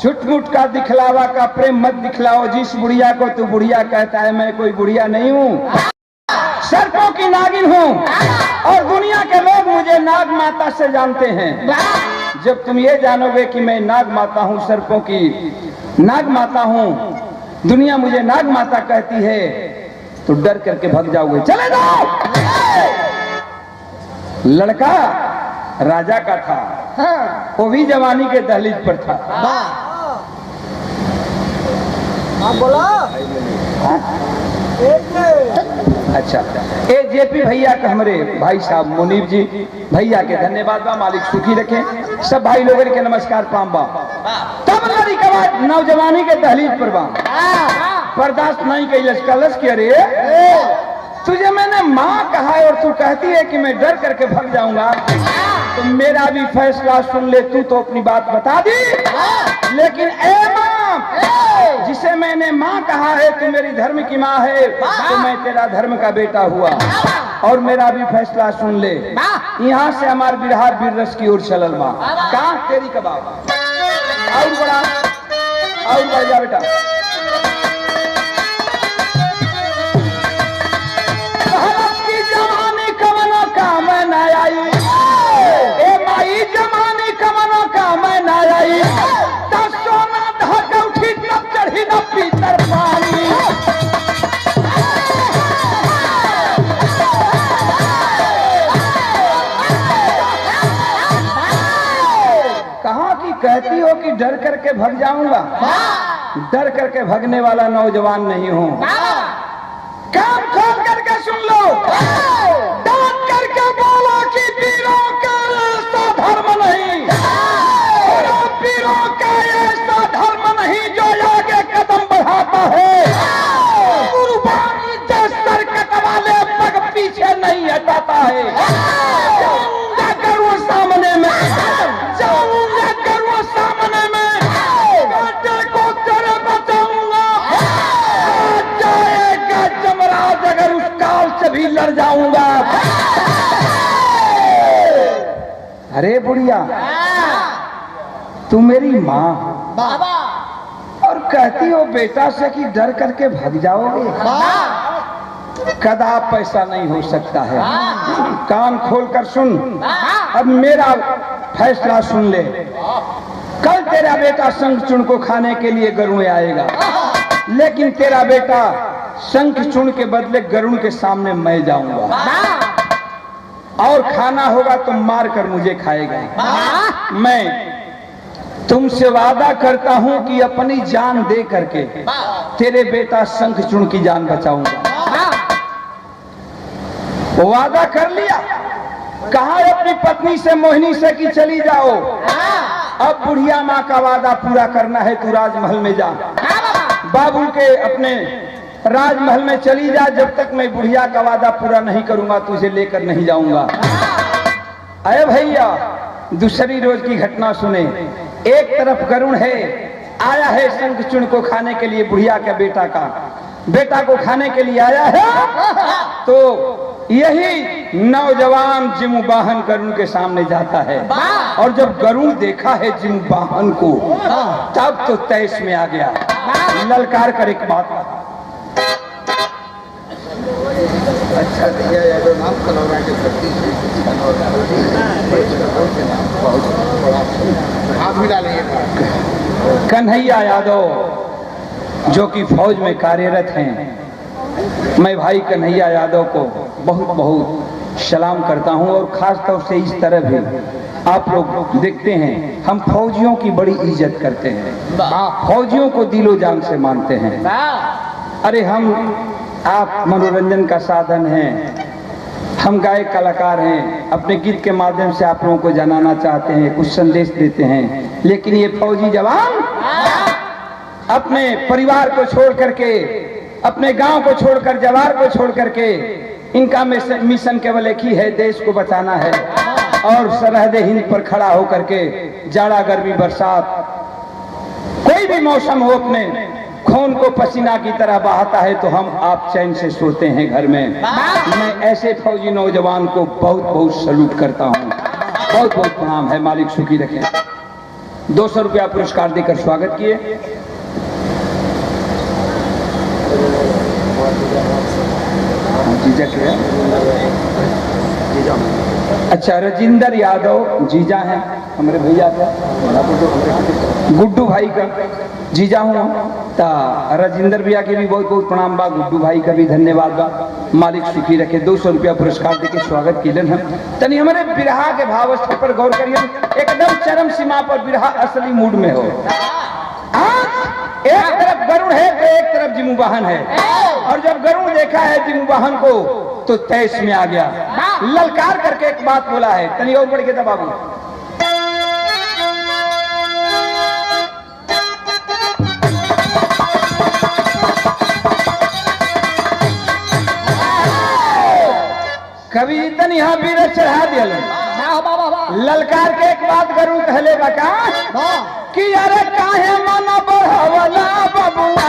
झूठ का दिखलावा का प्रेम मत दिखलाओ। जिस बुढ़िया को तू बुढ़िया कहता है, मैं कोई बुढ़िया नहीं हूँ, सर्पों की नागिन हूँ और दुनिया के लोग मुझे नाग माता से जानते हैं। जब तुम ये जानोगे कि मैं नाग माता हूँ, सर्पों की नाग माता हूँ, दुनिया मुझे नाग माता कहती है, तो डर करके भग जाओगे। चले जाओ। लड़का राजा का था, वो भी जवानी के दहलीज पर था। बोला अच्छा, ए जेपी भैया का हमारे भाई साहब मुनीब जी भैया के धन्यवाद बा, मालिक सुखी रखे। सब भाई लोगों के नमस्कार पाम बा। तब लड़ी के बाद नौजवानी के दहलीज पर बा, बर्दाश्त नहीं कैलस, कलश के अरे तुझे मैंने माँ कहा है और तू कहती है कि मैं डर करके भाग जाऊंगा, तो मेरा भी फैसला सुन ले। तू तो अपनी बात बता दी, लेकिन ए माँ, जिसे मैंने माँ कहा है, तू मेरी धर्म की माँ है, तो मैं तेरा धर्म का बेटा हुआ। और मेरा भी फैसला सुन ले। यहाँ से हमार बिरहा बीररस की ओर चलल बा। कहाँ तेरी कबाब और बड़ा और बढ़ जा बेटा। जमानी कमनो का मैं न आई, ए माई जमानी कमनो का मैं न आई, तब सोना धक उठी तब चढ़ी न पीतर पानी। कहाँ की कहती हो कि डर करके भग जाऊंगा? डर करके भगने वाला नौजवान नहीं हूँ। कान खोल करके सुन लो, डांट करके बोलो कि पीरों का ऐसा धर्म नहीं, पीरों का ऐसा धर्म नहीं जो आगे कदम बढ़ाता है। कुर्बानी से सर कटवाले पग पीछे नहीं हटाता है। जाऊंगा करूँ सामने में, जाऊंगा करूँ सामने में, बेटे को तेरे बचाऊंगा। जाएगा जमराज अगर उस काल से भी लड़ जाऊंगा। अरे बुढ़िया, तू मेरी माँ और कहती हो बेटा से कि डर करके भाग जाओगे। कदाप पैसा नहीं हो सकता है। कान खोलकर सुन, अब मेरा फैसला सुन ले। कल तेरा बेटा शंखचूड़ को खाने के लिए गरुड़ आएगा, लेकिन तेरा बेटा शंख चूर्ण के बदले गरुड़ के सामने मैं जाऊंगा और खाना होगा तो मार कर मुझे खाएगा। मैं तुमसे वादा करता हूं कि अपनी जान दे करके तेरे बेटा शंख चूर्ण की जान बचाऊंगा। वादा कर लिया। कहा अपनी पत्नी से मोहिनी से कि चली जाओ, अब बुढ़िया माँ का वादा पूरा करना है, तू राजमहल में जा, बाबुल के अपने राजमहल में चली जा, जब तक मैं बुढ़िया का वादा पूरा नहीं करूंगा तुझे लेकर नहीं जाऊंगा। अरे भैया दूसरी रोज की घटना सुने। एक तरफ गरुड़ है, आया है शंख चूर्ण को खाने के लिए, बुढ़िया का बेटा को खाने के लिए आया है। तो यही नौजवान जिमुबाहन गरुड़ के सामने जाता है और जब गरुड़ देखा है जिमुबाहन को तब तो तैश में आ गया। ललकार कर एक बात, अच्छा भैया यादव नाम कनौरा के शक्ति हाथ मिला लीजिए। कन्हैया यादव जो कि फौज में कार्यरत हैं, मैं भाई कन्हैया यादव को बहुत बहुत सलाम करता हूं और खास तौर से इस तरह भी आप लोग देखते हैं हम फौजियों की बड़ी इज्जत करते हैं, फौजियों को दिलो जान से मानते हैं। अरे हम आप मनोरंजन का साधन हैं, हम गायक कलाकार हैं, अपने गीत के माध्यम से आप लोगों को जनाना चाहते हैं, कुछ संदेश देते हैं, लेकिन ये फौजी जवान अपने परिवार को छोड़ करके, अपने गांव को छोड़कर, जवार को छोड़ करके, इनका मिशन केवल एक ही है, देश को बचाना है। और सरहद हिंद पर खड़ा होकर के जाड़ा गर्मी बरसात कोई भी मौसम हो, अपने खून को पसीना की तरह बहाता है तो हम आप चैन से सोते हैं घर में। मैं ऐसे फौजी नौजवान को बहुत बहुत सैल्यूट करता हूं, बहुत बहुत प्रणाम है। मालिक सुखी रखें। 200 रुपया पुरस्कार देकर स्वागत किए। जीजा क्या? अच्छा, राजिंदर यादव जीजा हैं हमारे भैया का, गुड्डू भाई का जीजा हूँ। राजिंदर भैया के भी बहुत बहुत प्रणाम बा, गुड्डू भाई का भी धन्यवाद बा। मालिक सुखी रखे। 200 रुपया पुरस्कार देके स्वागत किलन हम। तनी हमारे बिरहा के भावस्था पर गौर करिए, एकदम चरम सीमा पर बिरहा असली मूड में हो। एक तरफ गरुड़ है तो एक तरफ जिमुबाहन है, और जब गरुड़ देखा है जिमुबाहन को तो तैश में आ गया। ललकार करके एक बात बोला है, तनी और बढ़ के था बाबू। कभी तनी यहाँ बीर चढ़ा दिया। ललकार के एक बात गरुड़ कहले बका कि अरे काहे मन बढ़वला बबुआ,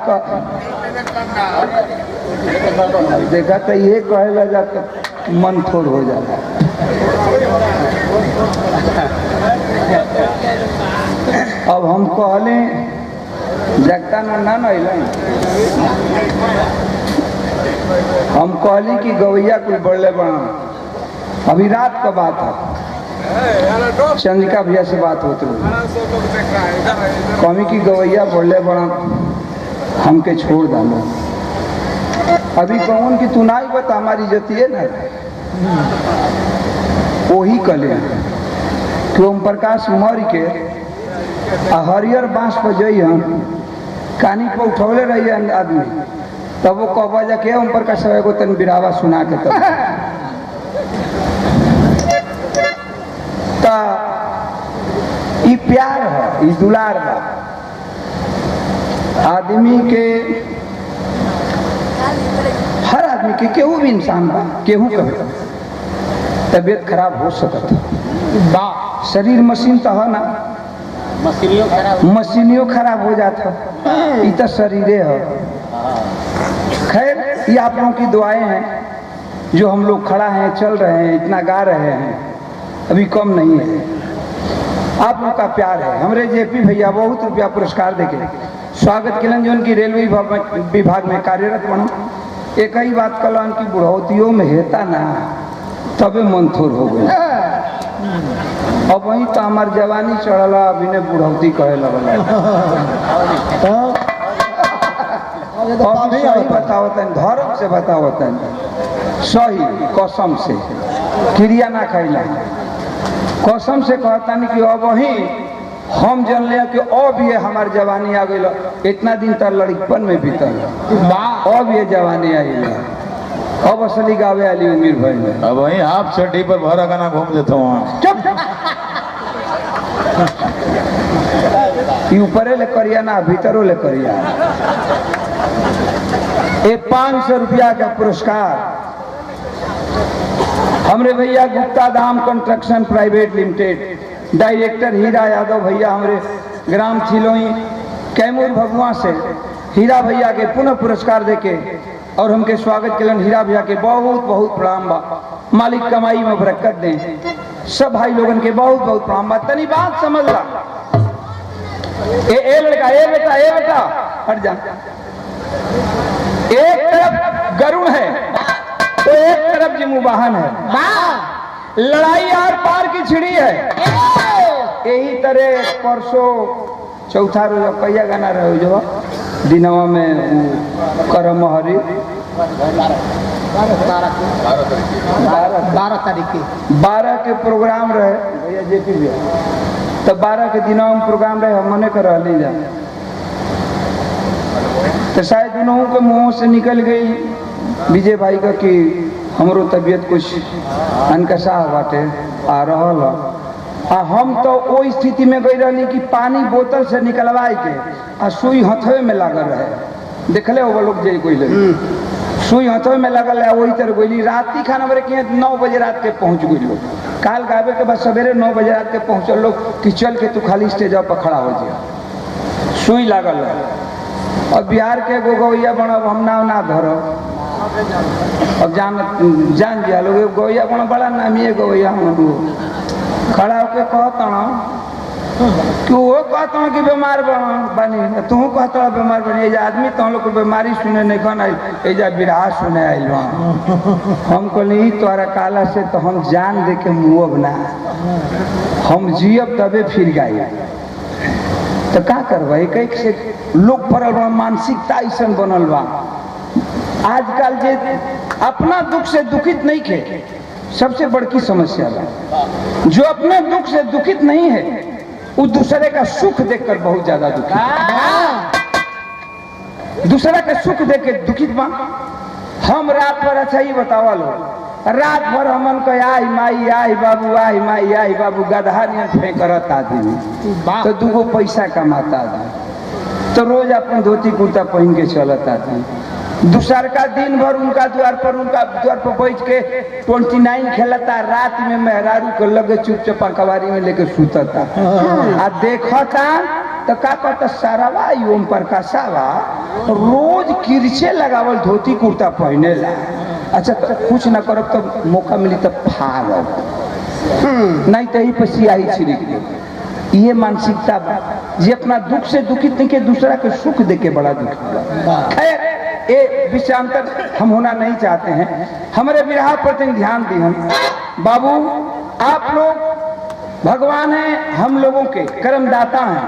तो देखा तो ये कहेला जाता मन थोड़ हो जाता। अब हम कहले जगता ना हम कहली कि गवैया कुल बढ़ले बना। अभी रात का बात है, चंद्रिका भैया से बात होती कमी की गवैया बढ़ले बना, हमके छोड़ डालो। अभी कौन की तू ना बता हमारी जतिये ना वही कले कि ओम प्रकाश मर के हरियर बांस पर जई हम कानी पर उठौले रही आदमी, तब वो कहबा जाके ओम प्रकाश एगो तन बिरावा सुना के तब ई प्यार है, ई दुलार है। आदमी के हर आदमी के केहू भी इंसान बा, केहू कभी तबीयत खराब हो सकता बा। शरीर मशीन तो है ना, मशीनियों खराब हो जाता, ये तो शरीरे है। खैर ये आप लोगों की दुआएं हैं, जो हम लोग खड़ा हैं, चल रहे हैं, इतना गा रहे हैं, अभी कम नहीं है। आप लोग का प्यार है। हमारे जेपी भैया बहुत रुपया पुरस्कार देके स्वागत के जो उनकी रेलवे विभाग में कार्यरत बना। एक ही बात कलन की बुढ़ौतियों में हेता ना तबे मन थोर हो गई। अब वही तो हमार जवानी चढ़ला, अभी ने बुढ़ौती कहे लगल। सही बतावत धर्म से बतावत सही कसम से क्रिया ना खैला, कसम से कहता नहीं कि अब वही हम जन लिया कि अब ये हमार जवानी आ गई। इतना दिन तक लड़कपन में बीतल, अब ये जवानी आई, अब असली गावे वाली उम्र भइल। अब वही हाफ चड्डी पर भरा गाना घूम देता हूँ। चुप ऊपरे ले करिया ना भीतरों ले करिया। ये 500 रुपया का पुरस्कार हमरे भैया Gupta Dham construction private limited director Hira Yadav भैया हमारे ग्राम थिलोई कैमूर भगवा से हीरा भैया के पुनः पुरस्कार देके और हमके स्वागत के लिए हीरा भैया के बहुत बहुत प्रणाम बा। मालिक कमाई में बरकत दें। सब भाई लोगन के बहुत बहुत प्रणाम बा। तनी बात समझ ला, ए लड़का, ए बेटा हट जा। एक तरफ गरुड़ है तो एक तरफ जिमू वाहन है। लड़ाई आर पार की छिड़ी है। यही तरह परसों चौथा रोज कैया गाना रहे जो दिनवा में करम हरी 12 के प्रोग्राम रहे भैया जेपी भैया, तब 12 के दिनों में प्रोग्राम रहे, हम मने कर रही जा तो शायद उन्हों के मुंह से निकल गई विजय भाई का कि हमरो तबीयत कुछ अनकसा बाटे आ रहा। हम तो वो स्थिति में गई रही कि पानी बोतल से निकलवाए के आ सुई हथवे में लागल रहे। देखले वो लोग जे कोई सुई हथवे में लगल है, वही तरह गई राती खाना बरे के 9 बजे रात के पहुंच गई लोग। काल गावे के बाद सवेरे 9 बजे रात के पहुंचल लोग कि चल के तू खाली स्टेज पर खड़ा हो जा, सुई लागल है। और बिहार के गौया बनब हम ना धरो, अब जान दिया लोग गौया बना बड़ा नामी गौया खड़ा होके कहता कि वो कहता कि बीमार बनी, तू कहता बीमार बनी। आदमी तो लोग बीमारी सुने नहीं खन एजा बिरहा सुने आइल। हम कहली तोरा काला से तो हम जान दे के मुँह ना, हम जियब तबे फिर गाय तो का करबा। एक से लोग पड़ल बा, मानसिकता ऐसा बनल बा। आजकल जे अपना दुख से दुखित नहीं थे, सबसे बड़की समस्या है। जो अपने दुख से दुखित नहीं है वो दूसरे का सुख देखकर बहुत ज्यादा दुखित है। दूसरे का सुख देख के दुखित बा। हम रात भर अच्छा ही बतावा लो, रात भर हमन को आई माई आई बाबू, आई माई आई बाबू, गधा नहीं फेंकरत आदमी तो दूगो पैसा कमाता आदमी, तो रोज अपन धोती कुर्ता पहन के चलता आदमी। दूसर का दिन भर उनका द्वार पर बैठ के 29 खेलता, रात में मेहरारू को लगे चुपचाप कबारी में लेके सुतता आ देखता तो का कहता सारावा ओम प्रकाशावा रोज किरचे लगावल धोती कुर्ता पहने ला। अच्छा तो कुछ ना करब तो मौका मिली तो फाड़ब, नहीं तो ही पसियाही छिड़क दे। ये मानसिकता बा जे अपना दुख से दुखित नहीं के दूसरा के सुख दे के बड़ा दुख बा। खैर ये विषयांतर हम होना नहीं चाहते हैं। हमारे विराह पर ध्यान दी हम बाबू, आप लोग भगवान हैं, हम लोगों के कर्मदाता हैं,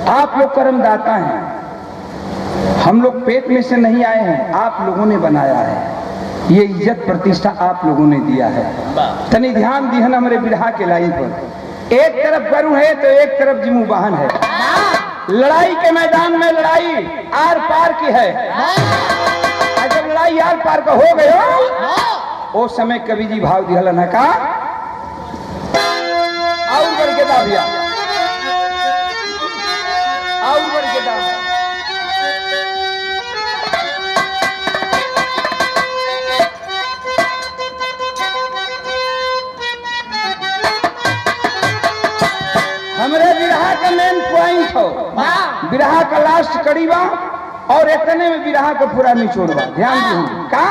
आप लोग कर्मदाता हैं। हम लोग पेट में से नहीं आए हैं, आप लोगों ने बनाया है। ये इज्जत प्रतिष्ठा आप लोगों ने दिया है। तनी ध्यान दी है हमारे विराह के लाइन पर। एक तरफ गरु है तो एक तरफ जिमू वाहन है। लड़ाई के मैदान में लड़ाई आर पार की है। जब लड़ाई आर पार का हो गयो वो समय कवि जी भाव दिहलन है का और बढ़ के दा भैया, और बढ़ के दा। हमरे विरहा का मेन पॉइंट हो, विरहा का लास्ट कड़ी बा और इतने में विरहा का पूरा निचोड़ बा। ध्यान दी का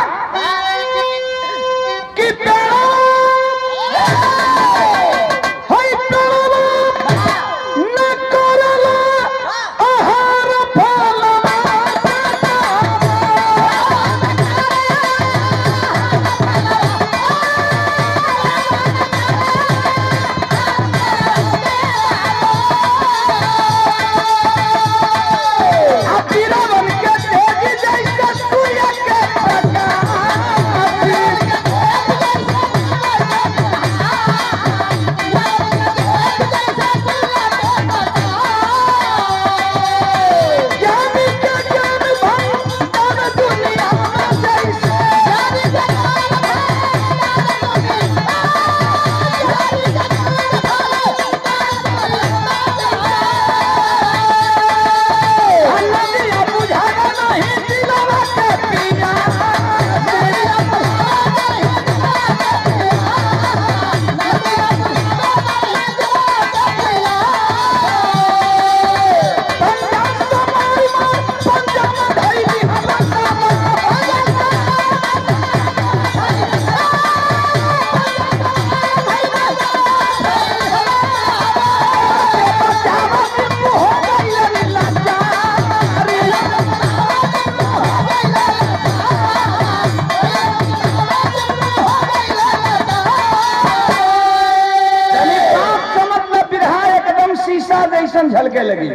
कि झलके लगी।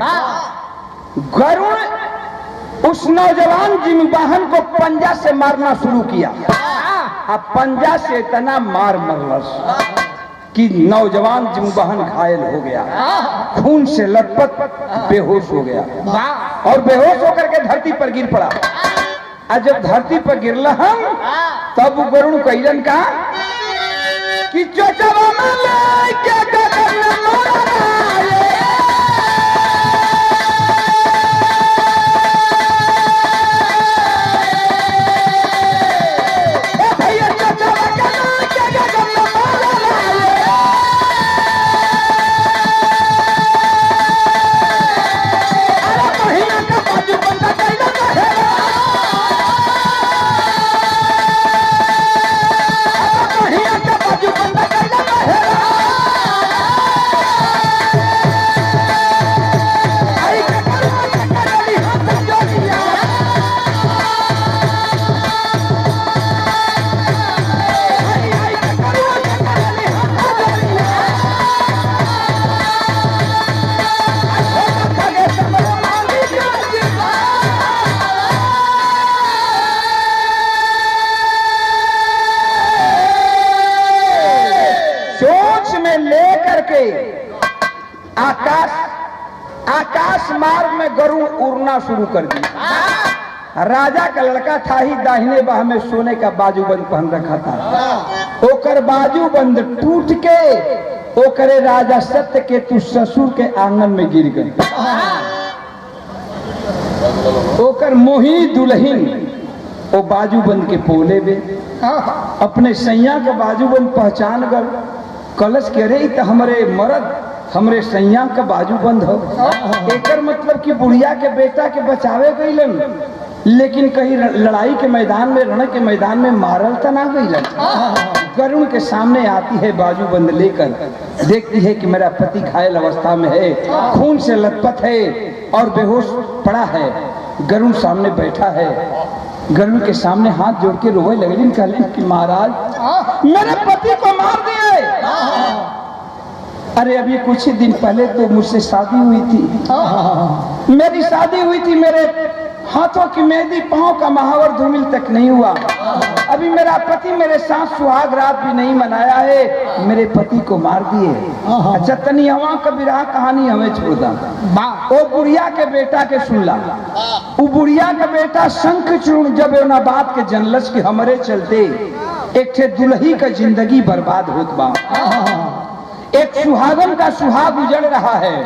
गरुड़ उस नौजवान जिमवाहन को पंजा से मारना शुरू किया। अब पंजा से इतना मार मरलस कि नौजवान जिमवाहन घायल हो गया, खून से लथपथ बेहोश हो गया और बेहोश होकर के धरती पर गिर पड़ा। और जब धरती पर गिरला हम तब गरुड़ कैलन का कि चोचवा में लेके गगन मोरा आकाश मार्ग में गरुड़ उड़ना शुरू कर दिया। राजा का लड़का था ही दाहिने बाह में सोने का बाजूबंद पहन रखा था। ओकर बाजूबंद टूट के ओकरे राजा सत्य के तू ससुर के आंगन में गिर गई। ओकर मोही दुल्हन ओ बाजूबंद के पोले में अपने सैया का बाजूबंद पहचान कर कलश के रे तो हमारे मर्द हमरे सैया का बाजू बंद हो। एकर मतलब कि बुढ़िया के बेटा के बचावे गईलन, लेकिन कहीं लड़ाई के मैदान में, रण के मैदान में मारल तो ना गईलन। गरुण के सामने आती है बाजू बंद लेकर, देखती है कि मेरा पति घायल अवस्था में है, खून से लथपथ है और बेहोश पड़ा है। गरुण सामने बैठा है, गरुण के सामने हाथ जोड़ के रोए लगलिन, कहलिन कि महाराज मेरे पति को मार दिए। अरे अभी कुछ ही दिन पहले तो मुझसे शादी हुई थी, मेरी शादी हुई थी, मेरे हाथों की मेहंदी, पांव का महावर धूमिल तक नहीं हुआ। अभी मेरा पति मेरे साथ सुहाग रात भी नहीं मनाया है, मेरे पति को मार दिए। अच्छा तनी हवा कबीरा कहानी हमें छोड़ दा। वो बुढ़िया के बेटा के सुनला, वो बुढ़िया का बेटा शंख चूर्ण जब ना बात के जनलस के हमरे चलते एक ठे दुल्ही का जिंदगी बर्बाद होत बा, एक सुहागन का सुहाग उजड़ रहा है,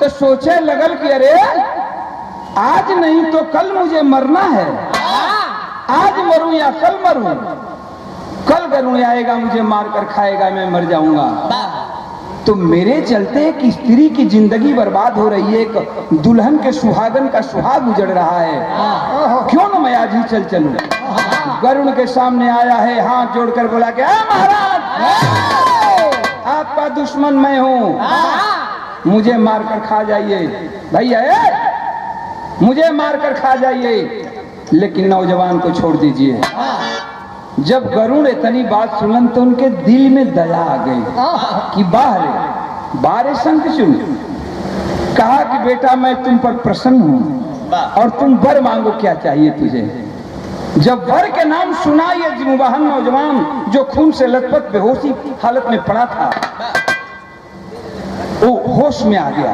तो सोचे लगल कि अरे आज नहीं तो कल मुझे मरना है, आज मरूं या कल मरूं, कल गरुण आएगा मुझे मारकर खाएगा, मैं मर जाऊंगा। तो मेरे चलते एक स्त्री की जिंदगी बर्बाद हो रही है, एक दुल्हन के सुहागन का सुहाग उजड़ रहा है, क्यों ना मैं आज ही चल चलूं। गरुण के सामने आया है, हाथ जोड़कर बोला कि महाराज आपका दुश्मन मैं हूं, मुझे मारकर खा जाइए भैया, मुझे मारकर खा जाइए, लेकिन नौजवान को छोड़ दीजिए। जब गरुड़ इतनी बात सुनन तो उनके दिल में दया आ गई कि बाहरे शंख चूर्ण, कहा कि बेटा मैं तुम पर प्रसन्न हूं और तुम वर मांगो, क्या चाहिए तुझे। जब वर के नाम सुना, ये जिमुबाहन नौजवान जो खून से लथपथ बेहोशी हालत में पड़ा था, वो होश में आ गया।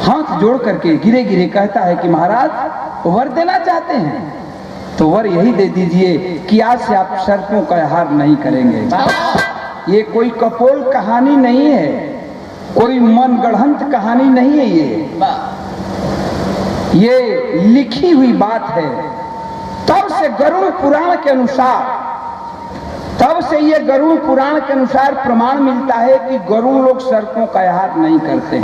हाथ जोड़ करके गिरे गिरे कहता है कि महाराज वर देना चाहते हैं तो वर यही दे दीजिए कि आज से आप सर्पों का आहार नहीं करेंगे। ये कोई कपोल कहानी नहीं है, कोई मनगढ़ंत कहानी नहीं है, ये लिखी हुई बात है। तब से गरुड़ पुराण के अनुसार, तब से ये गरुड़ पुराण के अनुसार प्रमाण मिलता है कि गरुड़ लोग सर्पों का आहार नहीं करते।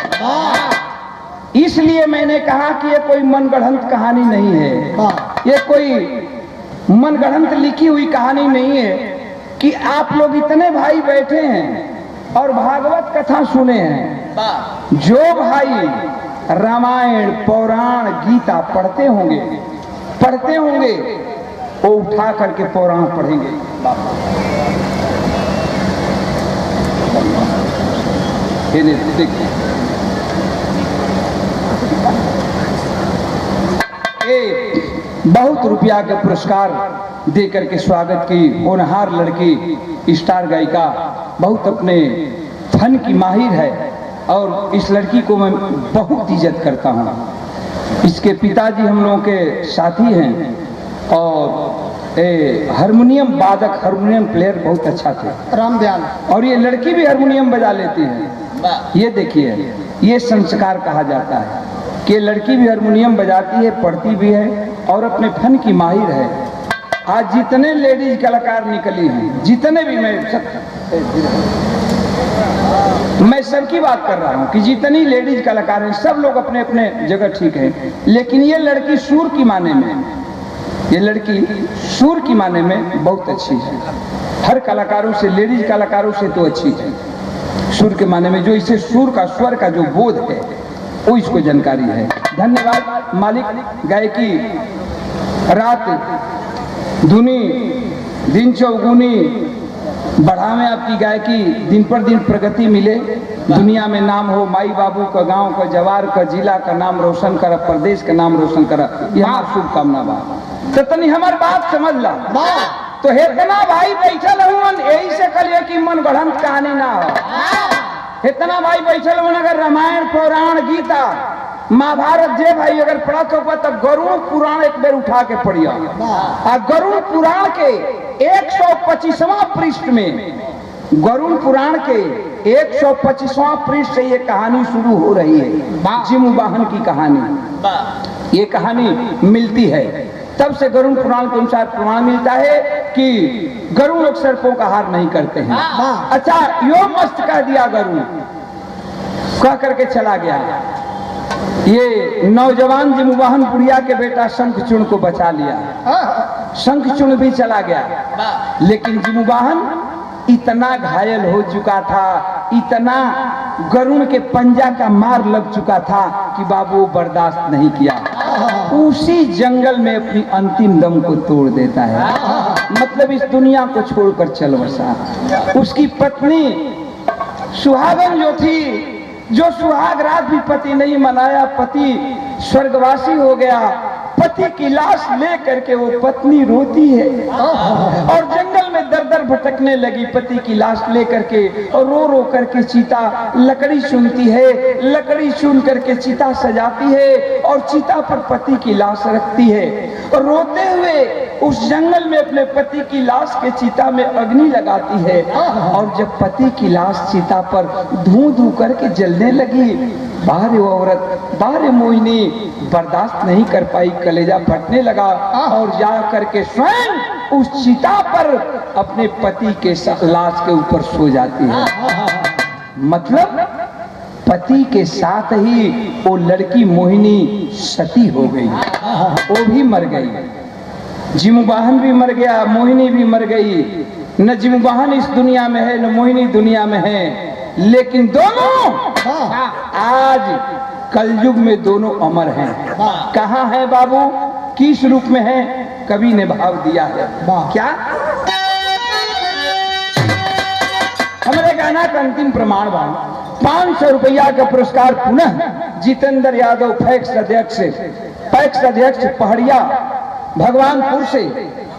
इसलिए मैंने कहा कि ये कोई मनगढ़ंत कहानी नहीं है, ये कोई मनगढ़ंत लिखी हुई कहानी नहीं है कि आप लोग इतने भाई बैठे हैं और भागवत कथा सुने हैं। जो भाई रामायण पौराण गीता पढ़ते होंगे वो उठा करके पौराण पढ़ेंगे। देखिए बहुत रुपया के पुरस्कार देकर के स्वागत की होनहार लड़की, स्टार गायिका, बहुत अपने फन की माहिर है और इस लड़की को मैं बहुत इज्जत करता हूँ। इसके पिताजी हम लोगों के साथी हैं और हारमोनियम वादक, हारमोनियम प्लेयर बहुत अच्छा थे रामदयाल, और ये लड़की भी हारमोनियम बजा लेती है। ये देखिए, ये संस्कार कहा जाता है कि लड़की भी हारमोनियम बजाती है, पढ़ती भी है और अपने फन की माहिर है। आज जितने लेडीज कलाकार निकली हैं, जितने भी, मैं सबकी बात कर रहा हूँ कि जितनी लेडीज कलाकार हैं सब लोग अपने अपने जगह ठीक है, लेकिन ये लड़की सुर की माने में, ये लड़की सुर की माने में बहुत अच्छी है। हर कलाकारों से, लेडीज कलाकारों से तो अच्छी है सुर के माने में। जो इसे सुर का, स्वर का जो बोध है वो इसको जानकारी है। धन्यवाद मालिक। गायकी रात दूनी दिन चौगुनी बढ़ावे, आपकी गायकी दिन पर दिन प्रगति मिले, दुनिया में नाम हो, माई बाबू का, गांव का, जवार का, जिला का नाम रोशन कर, प्रदेश का नाम रोशन कर, ये हमारी शुभकामना बा। तो तनी हमार बात समझ ला। तो हेतना भाई बैठल हुन, यही से कलिए कि मन बढ़ंत कहानी ना हो। इतना भाई बैठल हुन, अगर रामायण पौराण गीता महाभारत जे भाई अगर पढ़त हो तो गरुड़ पुराण एक बेर उठा के पढ़िया। गरुड़ पुराण के 125वां पृष्ठ में, गरुड़ पुराण के 125वां पृष्ठ से ये कहानी शुरू हो रही है, जिमुबाहन की कहानी। ये कहानी मिलती है, तब से गरुड़ पुराण के अनुसार प्रमाण मिलता है कि गरुड़ लोग सर्पों का आहार नहीं करते हैं। अच्छा, यो मस्त कह दिया गरुड़ कह करके चला गया। ये नौजवान जिमुवाहन बुढ़िया के बेटा शंखचूर्ण को बचा लिया। शंखचूर्ण भी चला गया, लेकिन जिमुवाहन इतना घायल हो चुका था, इतना गरुड़ के पंजा का मार लग चुका था कि बाबू वो बर्दाश्त नहीं किया, उसी जंगल में अपनी अंतिम दम को तोड़ देता है। मतलब इस दुनिया को छोड़कर चल बसा। उसकी पत्नी सुहागन जो थी, जो सुहाग रात भी पति नहीं मनाया, पति स्वर्गवासी हो गया, पति की लाश ले करके वो पत्नी रोती है और जंगल में दर दर भटकने लगी। पति की लाश ले करके और रो रो करके चीता लकड़ी चुनती है, लकड़ी चुन करके चीता सजाती है और चीता पर पति की लाश रखती है और रोते हुए उस जंगल में अपने पति की लाश के चीता में अग्नि लगाती है। और जब पति की लाश चीता पर धूं धूं करके जलने लगी, बाहर वो औरत, बाहर मोहिनी बर्दाश्त नहीं कर पाई, कलेजा फटने लगा और जा करके स्वयं उस चिता पर अपने पति के लाश के ऊपर सो जाती है। मतलब पति के साथ ही वो लड़की मोहिनी सती हो गई, वो भी मर गई। जिमुवाहन भी मर गया, मोहिनी भी मर गई। न जिमुवाहन इस दुनिया में है, न मोहिनी दुनिया में है, लेकिन दोनों आज कलयुग में दोनों अमर हैं। कहाँ है बाबू, किस रूप में है, कवि ने भाव दिया है। क्या हमारे गाना का अंतिम प्रमाण बा 500 रुपया का पुरस्कार पुनः जितेंद्र यादव पैक्स अध्यक्ष पहड़िया भगवानपुर से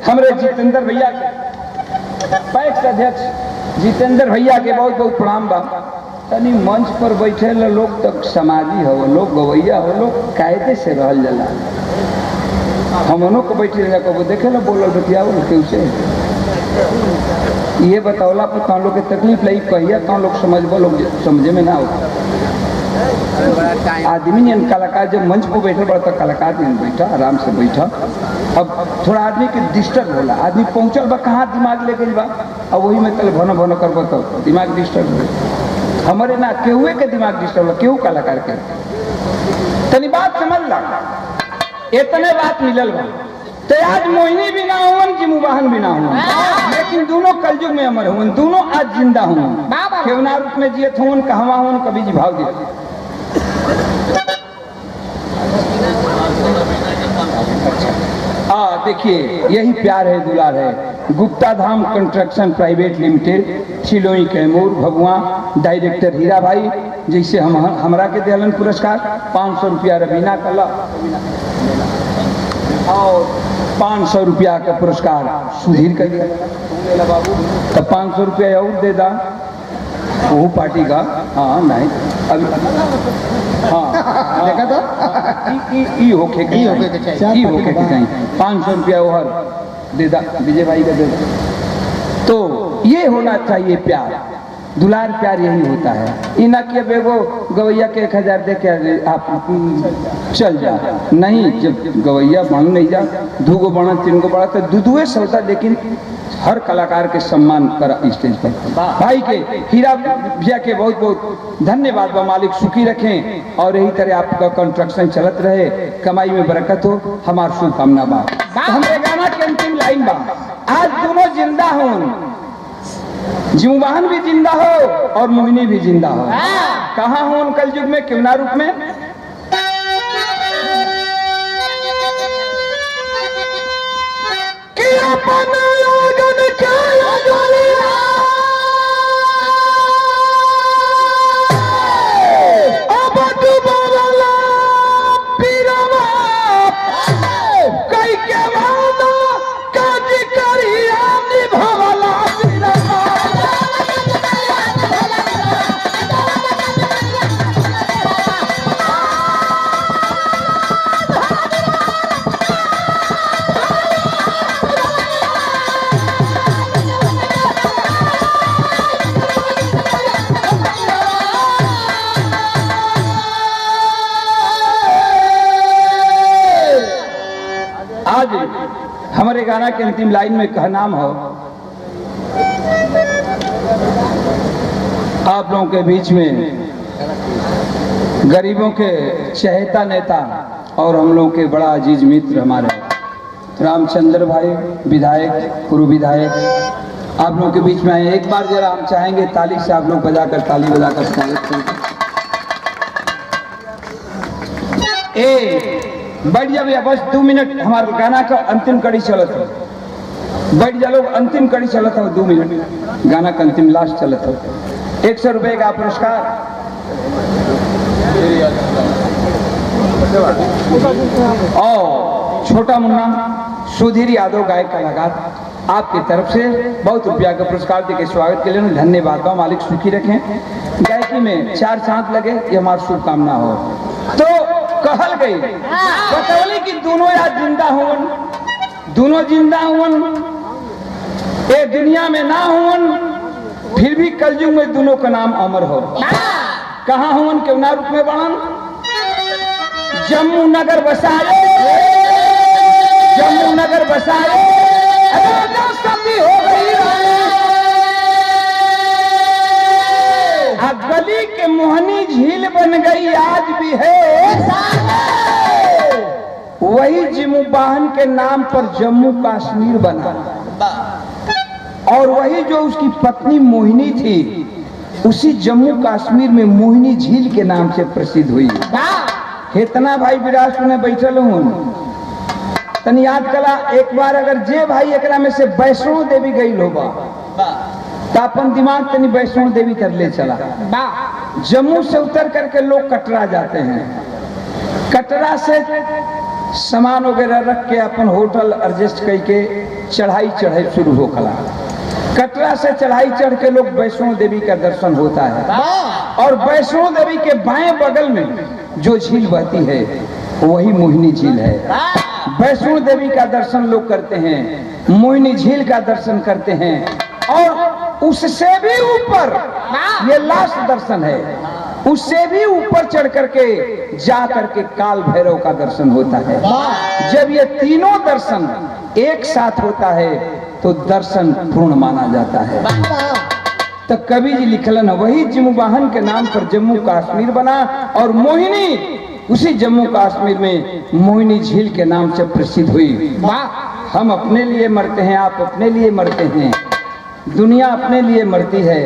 हमारे जितेंद्र भैया के पैक्स अध्यक्ष जितेंद्र भैया के बहुत बहुत प्रणाम बा। तनी मंच पर बैठे लोग तक समाजी हो, लोग गवैया हो, लोग कायदे से रहल जाला। हमनों को बैठी रह को देखे ला बोलल बतियाओ केहू से ये बतावला पर कौन लोग के तकलीफ लगी कहिया कौन लोग समझबो, लोग समझे में ना हो। आदमी ने कलाकार जब मंच पर बैठे बड़ा तो कलाकार ने बैठा आराम से बैठा। अब थोड़ा आदमी के डिस्टर्ब होला, आदमी पहुंचल बा कहाँ दिमाग ले गई बा, अब वही में कल भनो भनो करबो तो दिमाग डिस्टर्ब हो। हमारे ना केहुए के दिमाग डिस्टर्ब होला, केहू कलाकार के तनी बात समझ ला। इतने बात मिलल बा तो आज मोहिनी भी ना हुवन, जिमुवाहन भी ना हुवन, लेकिन दोनों कलयुग में अमर हुवन, दोनों आज जिंदा हुवन। केवना रूप में जियत हुवन, कहवा हुवन, कभी जी भाव दिया। देखिए यही प्यार है, दुलार है। Gupta Dham construction private limited, छिलोई Kaimur, भगवा, डायरेक्टर हीरा भाई जैसे हमरा के दिलन पुरस्कार 500 रुपया रवीना कला और 500 रुपया का पुरस्कार सुधीर का दिया बाबू। तो 500 रुपया और दे दा वो पार्टी का। हाँ नहीं अभी हाँ देखा था ई होके कहीं 500 रुपया और दे दा विजय भाई का दे दा। तो ये होना चाहिए प्यार, दुलार प्यार यही होता है। इना के बेगो गवैया के 1000 दे के आप चल जा, नहीं जब गवैया बन नहीं जा, 2 गो बना 3 गो बड़ा तो दुधुए सौदा, लेकिन हर कलाकार के सम्मान करा स्टेज पर। भाई के हीरा भैया के बहुत बहुत धन्यवाद बा, मालिक सुखी रखें और यही तरह आपका कंस्ट्रक्शन चलत रहे, कमाई में बरकत हो, हमार शुभकामना बा। हमारे गाना के अंतिम लाइन बा, आज दोनों जिंदा हों, जिमुवाहन भी जिंदा हो और मोहिनी भी जिंदा हो। कहाँ हो उन कलयुग में, केवना रूप में? कि अपन लोगन के लगलिया अब डुबला पीरवा कई के वादा काज करिया निभावला पीरवा। आज हमारे गाना के अंतिम लाइन में कहा नाम हो, आप लोगों के बीच में गरीबों के चहेता नेता और हम लोग के बड़ा अजीज मित्र हमारे रामचंद्र भाई विधायक, पूर्व विधायक, आप लोग के बीच में आए। एक बार जरा हम चाहेंगे ताली से आप लोग बजाकर, ताली बजाकर स्वागत करें। बैठ जा भैया, बस 2 मिनट, हमारे गाना का अंतिम कड़ी चलत है। बैठ जा लोग, अंतिम कड़ी चलत है, 2 मिनट गाना का अंतिम लास्ट चलत है। 100 रुपए का पुरस्कार। और छोटा मुन्ना सुधीर यादव गायक कलाकार, आपकी तरफ से बहुत रुपया का पुरस्कार देकर स्वागत के लिए धन्यवाद बा। मालिक सुखी रखें, गायकी में 4 चांद लगे, ये हमारी शुभकामना हो। तो कहल गई बतौली कि दोनों आज जिंदा हुवन, दोनों जिंदा हुवन, ये दुनिया में ना हुवन, फिर भी कलयुग में दोनों का नाम अमर हो। कहाँ हुवन, क्यों ना रूप में बनन, जम्मू नगर बसाए, जम्मू नगर बसाए, सती हो गई गली के मोहनी झील बन गई आज भी है। वही जिमू बाहन के नाम पर जम्मू कश्मीर बना, और वही जो उसकी पत्नी मोहिनी थी, उसी जम्मू कश्मीर में मोहिनी झील के नाम से प्रसिद्ध हुई। कितना भाई विराट में बैठल हूं, तनी याद कला एक बार, अगर जे भाई एकरा में से वैष्णो देवी गई होगा तो अपन दिमाग तनी वैष्णो देवी तर ले चला। जम्मू से उतर करके लोग कटरा जाते हैं, कटरा से सामान वगैरह रख के अपन होटल एडजस्ट करके चढ़ाई चढ़ाई शुरू हो खला। कटरा से चढ़ाई चढ़ के लोग वैष्णो देवी का दर्शन होता है, और वैष्णो देवी के बाएं बगल में जो झील बहती है वही मोहिनी झील है। वैष्णो देवी का दर्शन लोग करते हैं, मोहिनी झील का दर्शन करते हैं, और उससे भी ऊपर, ये लास्ट दर्शन है, उससे भी ऊपर चढ़ करके जा करके काल भैरव का दर्शन होता है। जब ये तीनों दर्शन एक साथ होता है तो दर्शन पूर्ण माना जाता है। तो कवि जी लिखलन, वही जम्मू वाहन के नाम पर जम्मू कश्मीर बना, और मोहिनी उसी जम्मू कश्मीर में मोहिनी झील के नाम से प्रसिद्ध हुई। हम अपने लिए मरते हैं, आप अपने लिए मरते हैं, दुनिया अपने लिए मरती है,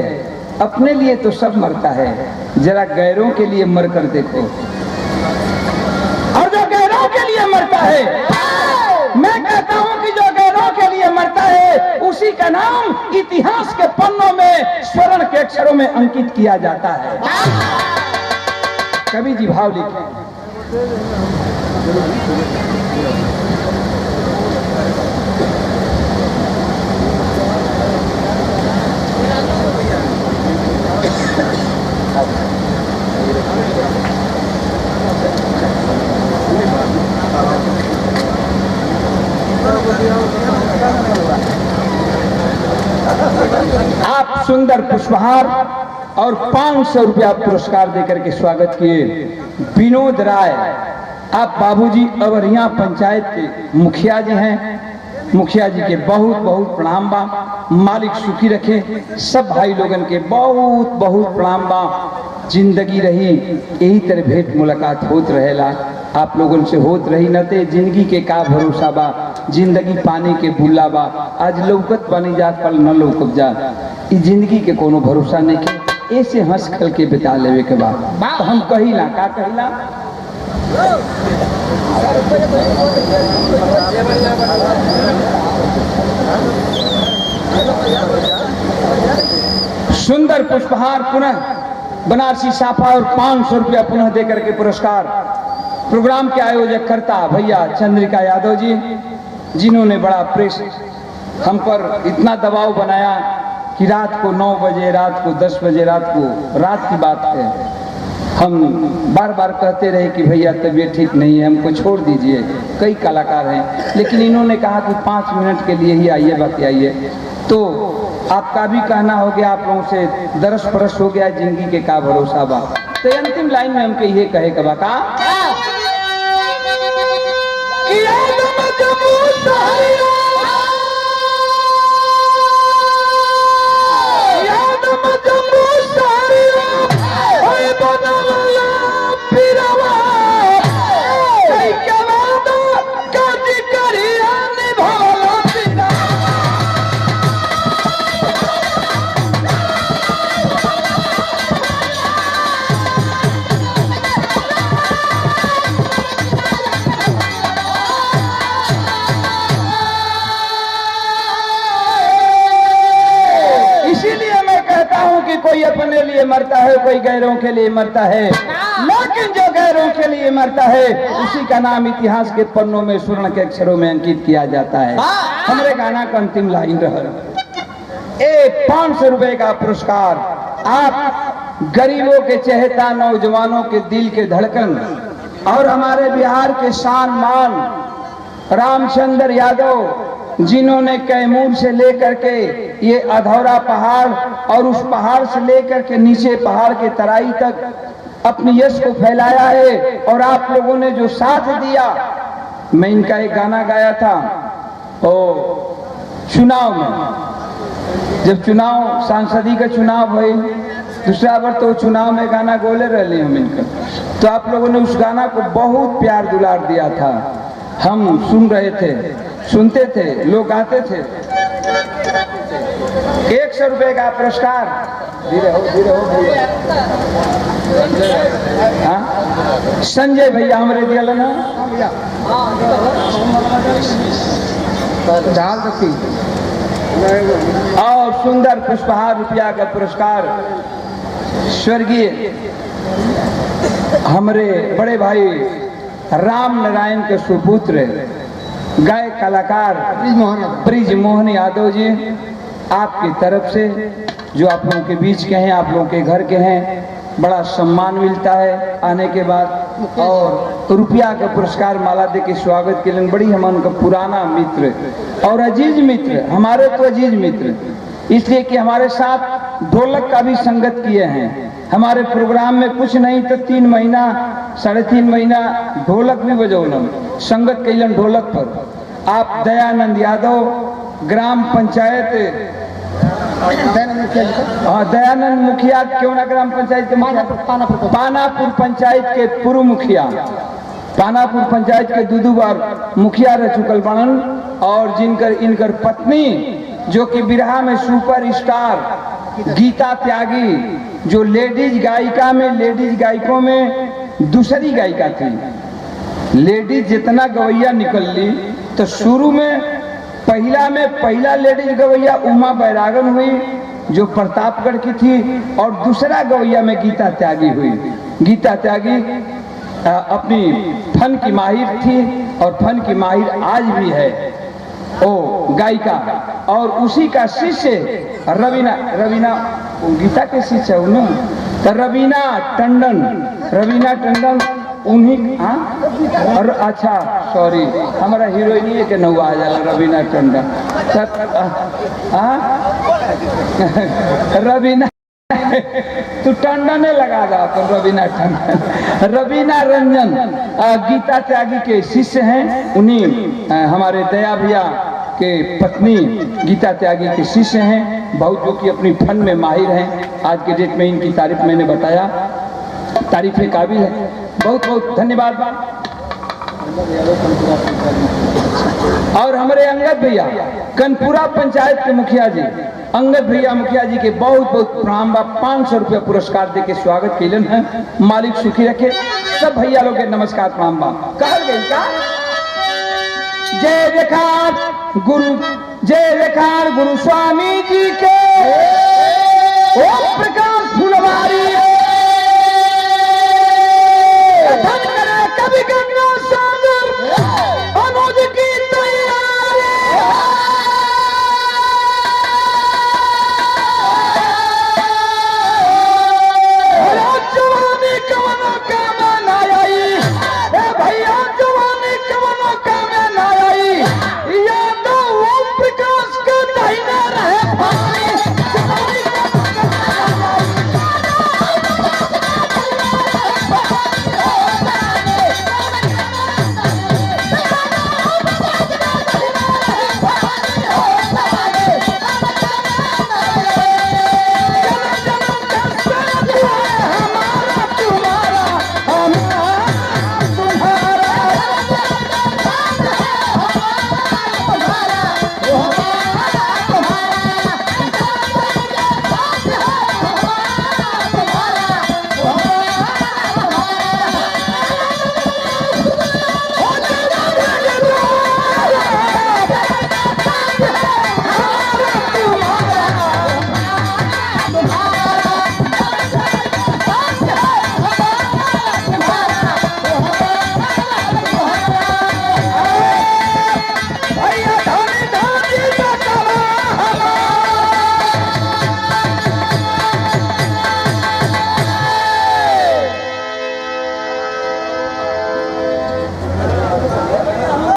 अपने लिए तो सब मरता है, जरा गैरों के लिए मर कर देखो। और जो गैरों के लिए मरता है, मैं कहता हूं कि जो गैरों के लिए मरता है, उसी का नाम इतिहास के पन्नों में स्वर्ण के अक्षरों में अंकित किया जाता है। कवि जी भाव लिखे, आप सुंदर पुष्पहार और 500 रुपया पुरस्कार देकर के स्वागत किए विनोद राय। आप बाबूजी अवरिया पंचायत के मुखिया जी हैं, मुखिया जी के बहुत बहुत प्रणाम बा, मालिक सुखी रखे। सब भाई लोगन के बहुत बहुत प्रणाम बा। जिंदगी रही यही तरह भेंट मुलाकात होत रहेला, आप लोगन से होत रही न ते जिंदगी के का भरोसा बा, जिंदगी पानी के बुला बा, आज लौकत बनी जा कल न लौकत जा, इस जिंदगी के कोनो भरोसा नहीं के, ऐसे हंस खल के बिता लेवे के बाद तो हम कहिला का कहिला, सुंदर पुष्पहार पुनः बनारसी साफा और 500 रुपया पुनः देकर के पुरस्कार प्रोग्राम के आयोजक करता भैया चंद्रिका यादव जी, जिन्होंने बड़ा प्रेस हम पर इतना दबाव बनाया कि रात को 9 बजे, रात को 10 बजे, रात की बात है, हम बार बार कहते रहे कि भैया तबीयत ठीक नहीं है, हमको छोड़ दीजिए। कई कलाकार हैं, लेकिन इन्होंने कहा कि 5 मिनट के लिए ही आइए, बाकी आइए। तो आपका भी कहना हो गया, आप लोगों से दरस परस हो गया, जिंदगी के का भरोसा बा। तो अंतिम लाइन में हमके ये कहे कबा का याद कोई अपने लिए मरता है, कोई गैरों के लिए मरता है, लेकिन जो गैरों के लिए मरता है उसी का नाम इतिहास के पन्नों में स्वर्ण के अक्षरों में अंकित किया जाता है। हमारे गाना का अंतिम लाइन रहा 500 रुपए का पुरस्कार। आप गरीबों के चहेता, नौजवानों के दिल के धड़कन और हमारे बिहार के शान मान रामचंद्र यादव, जिन्होंने कैमूर से लेकर के ये अधौरा पहाड़ और उस पहाड़ से लेकर के नीचे पहाड़ के तराई तक अपनी यश को फैलाया है, और आप लोगों ने जो साथ दिया। मैं इनका एक गाना गाया था ओ चुनाव में, जब चुनाव सांसदी का चुनाव हुए दूसरा बार, तो चुनाव में गाना गोले रहे हम इनका, तो आप लोगों ने उस गाना को बहुत प्यार दुलार दिया था। हम सुन रहे थे, सुनते थे, लोग गाते थे। 100 रुपए का पुरस्कार। धीरे हो भैया। हाँ? संजय भैया हमारे दिया ना डाल रखी। और सुंदर पुष्पहार रुपया का पुरस्कार स्वर्गीय हमारे बड़े भाई राम नारायण के सुपुत्र गायक कलाकार ब्रिज मोहन यादव जी, आपकी तरफ से जो आप लोगों के बीच के हैं, आप लोगों के घर के हैं, बड़ा सम्मान मिलता है आने के बाद। और रुपया का पुरस्कार माला दे के स्वागत के लिए बड़ी हम उनका पुराना मित्र और अजीज मित्र, हमारे तो अजीज मित्र, इसलिए कि हमारे साथ ढोलक का भी संगत किए हैं। हमारे प्रोग्राम में कुछ नहीं तो 3 महीना 3.5 महीना ढोलक भी बजौलन, संगत कैलन ढोलक पर। आप दयानंद यादव, ग्राम पंचायत दयानंद मुखिया, क्यों ना ग्राम पंचायत के पानापुर पंचायत के पूर्व मुखिया, पानापुर पंचायत के 2 बार मुखिया रह चुकल बनन, और जिनकर इनकर पत्नी जो कि बिरहा में सुपर स्टार गीता त्यागी, जो लेडीज गायिका में, लेडीज गायकों में दूसरी गायिका थी। लेडीज जितना गवैया निकल ली, तो शुरू में पहला लेडीज गवैया उमा बैरागन हुई जो प्रतापगढ़ की थी, और दूसरा गवैया में गीता त्यागी हुई। गीता त्यागी अपनी फन की माहिर थी और फन की माहिर आज भी है ओ गायिका, और उसी का शिष्य रवीना गीता के शिष्य है उन्हें, तो रवीना टंडन उन्हीं। और अच्छा सॉरी, हमारा हीरोइन है के नौआ आ जाला रवीना टंडन, रवीना तू टंडने लगा दा अपन रवीना टंडन। रवीना रंजन गीता त्यागी के शिष्य हैं, उन्हीं हमारे दया भैया के पत्नी गीता त्यागी के शिष्य हैं, बहुत जो कि अपनी फन में माहिर हैं। आज के डेट में इनकी तारीफ मैंने बताया, तारीफ काबिल है। बहुत बहुत धन्यवाद। और हमारे अंगद भैया कनपुरा पंचायत के मुखिया जी, अंगद भैया मुखिया जी के बहुत बहुत प्रणाम बा। 500 रुपया पुरस्कार दे के स्वागत कैलन है, मालिक सुखी रखे। सब भैया लोग के नमस्कार प्रणाम बा। कहल गई का जय जयकार गुरु स्वामी जी के। ओम प्रकाश फुलवारी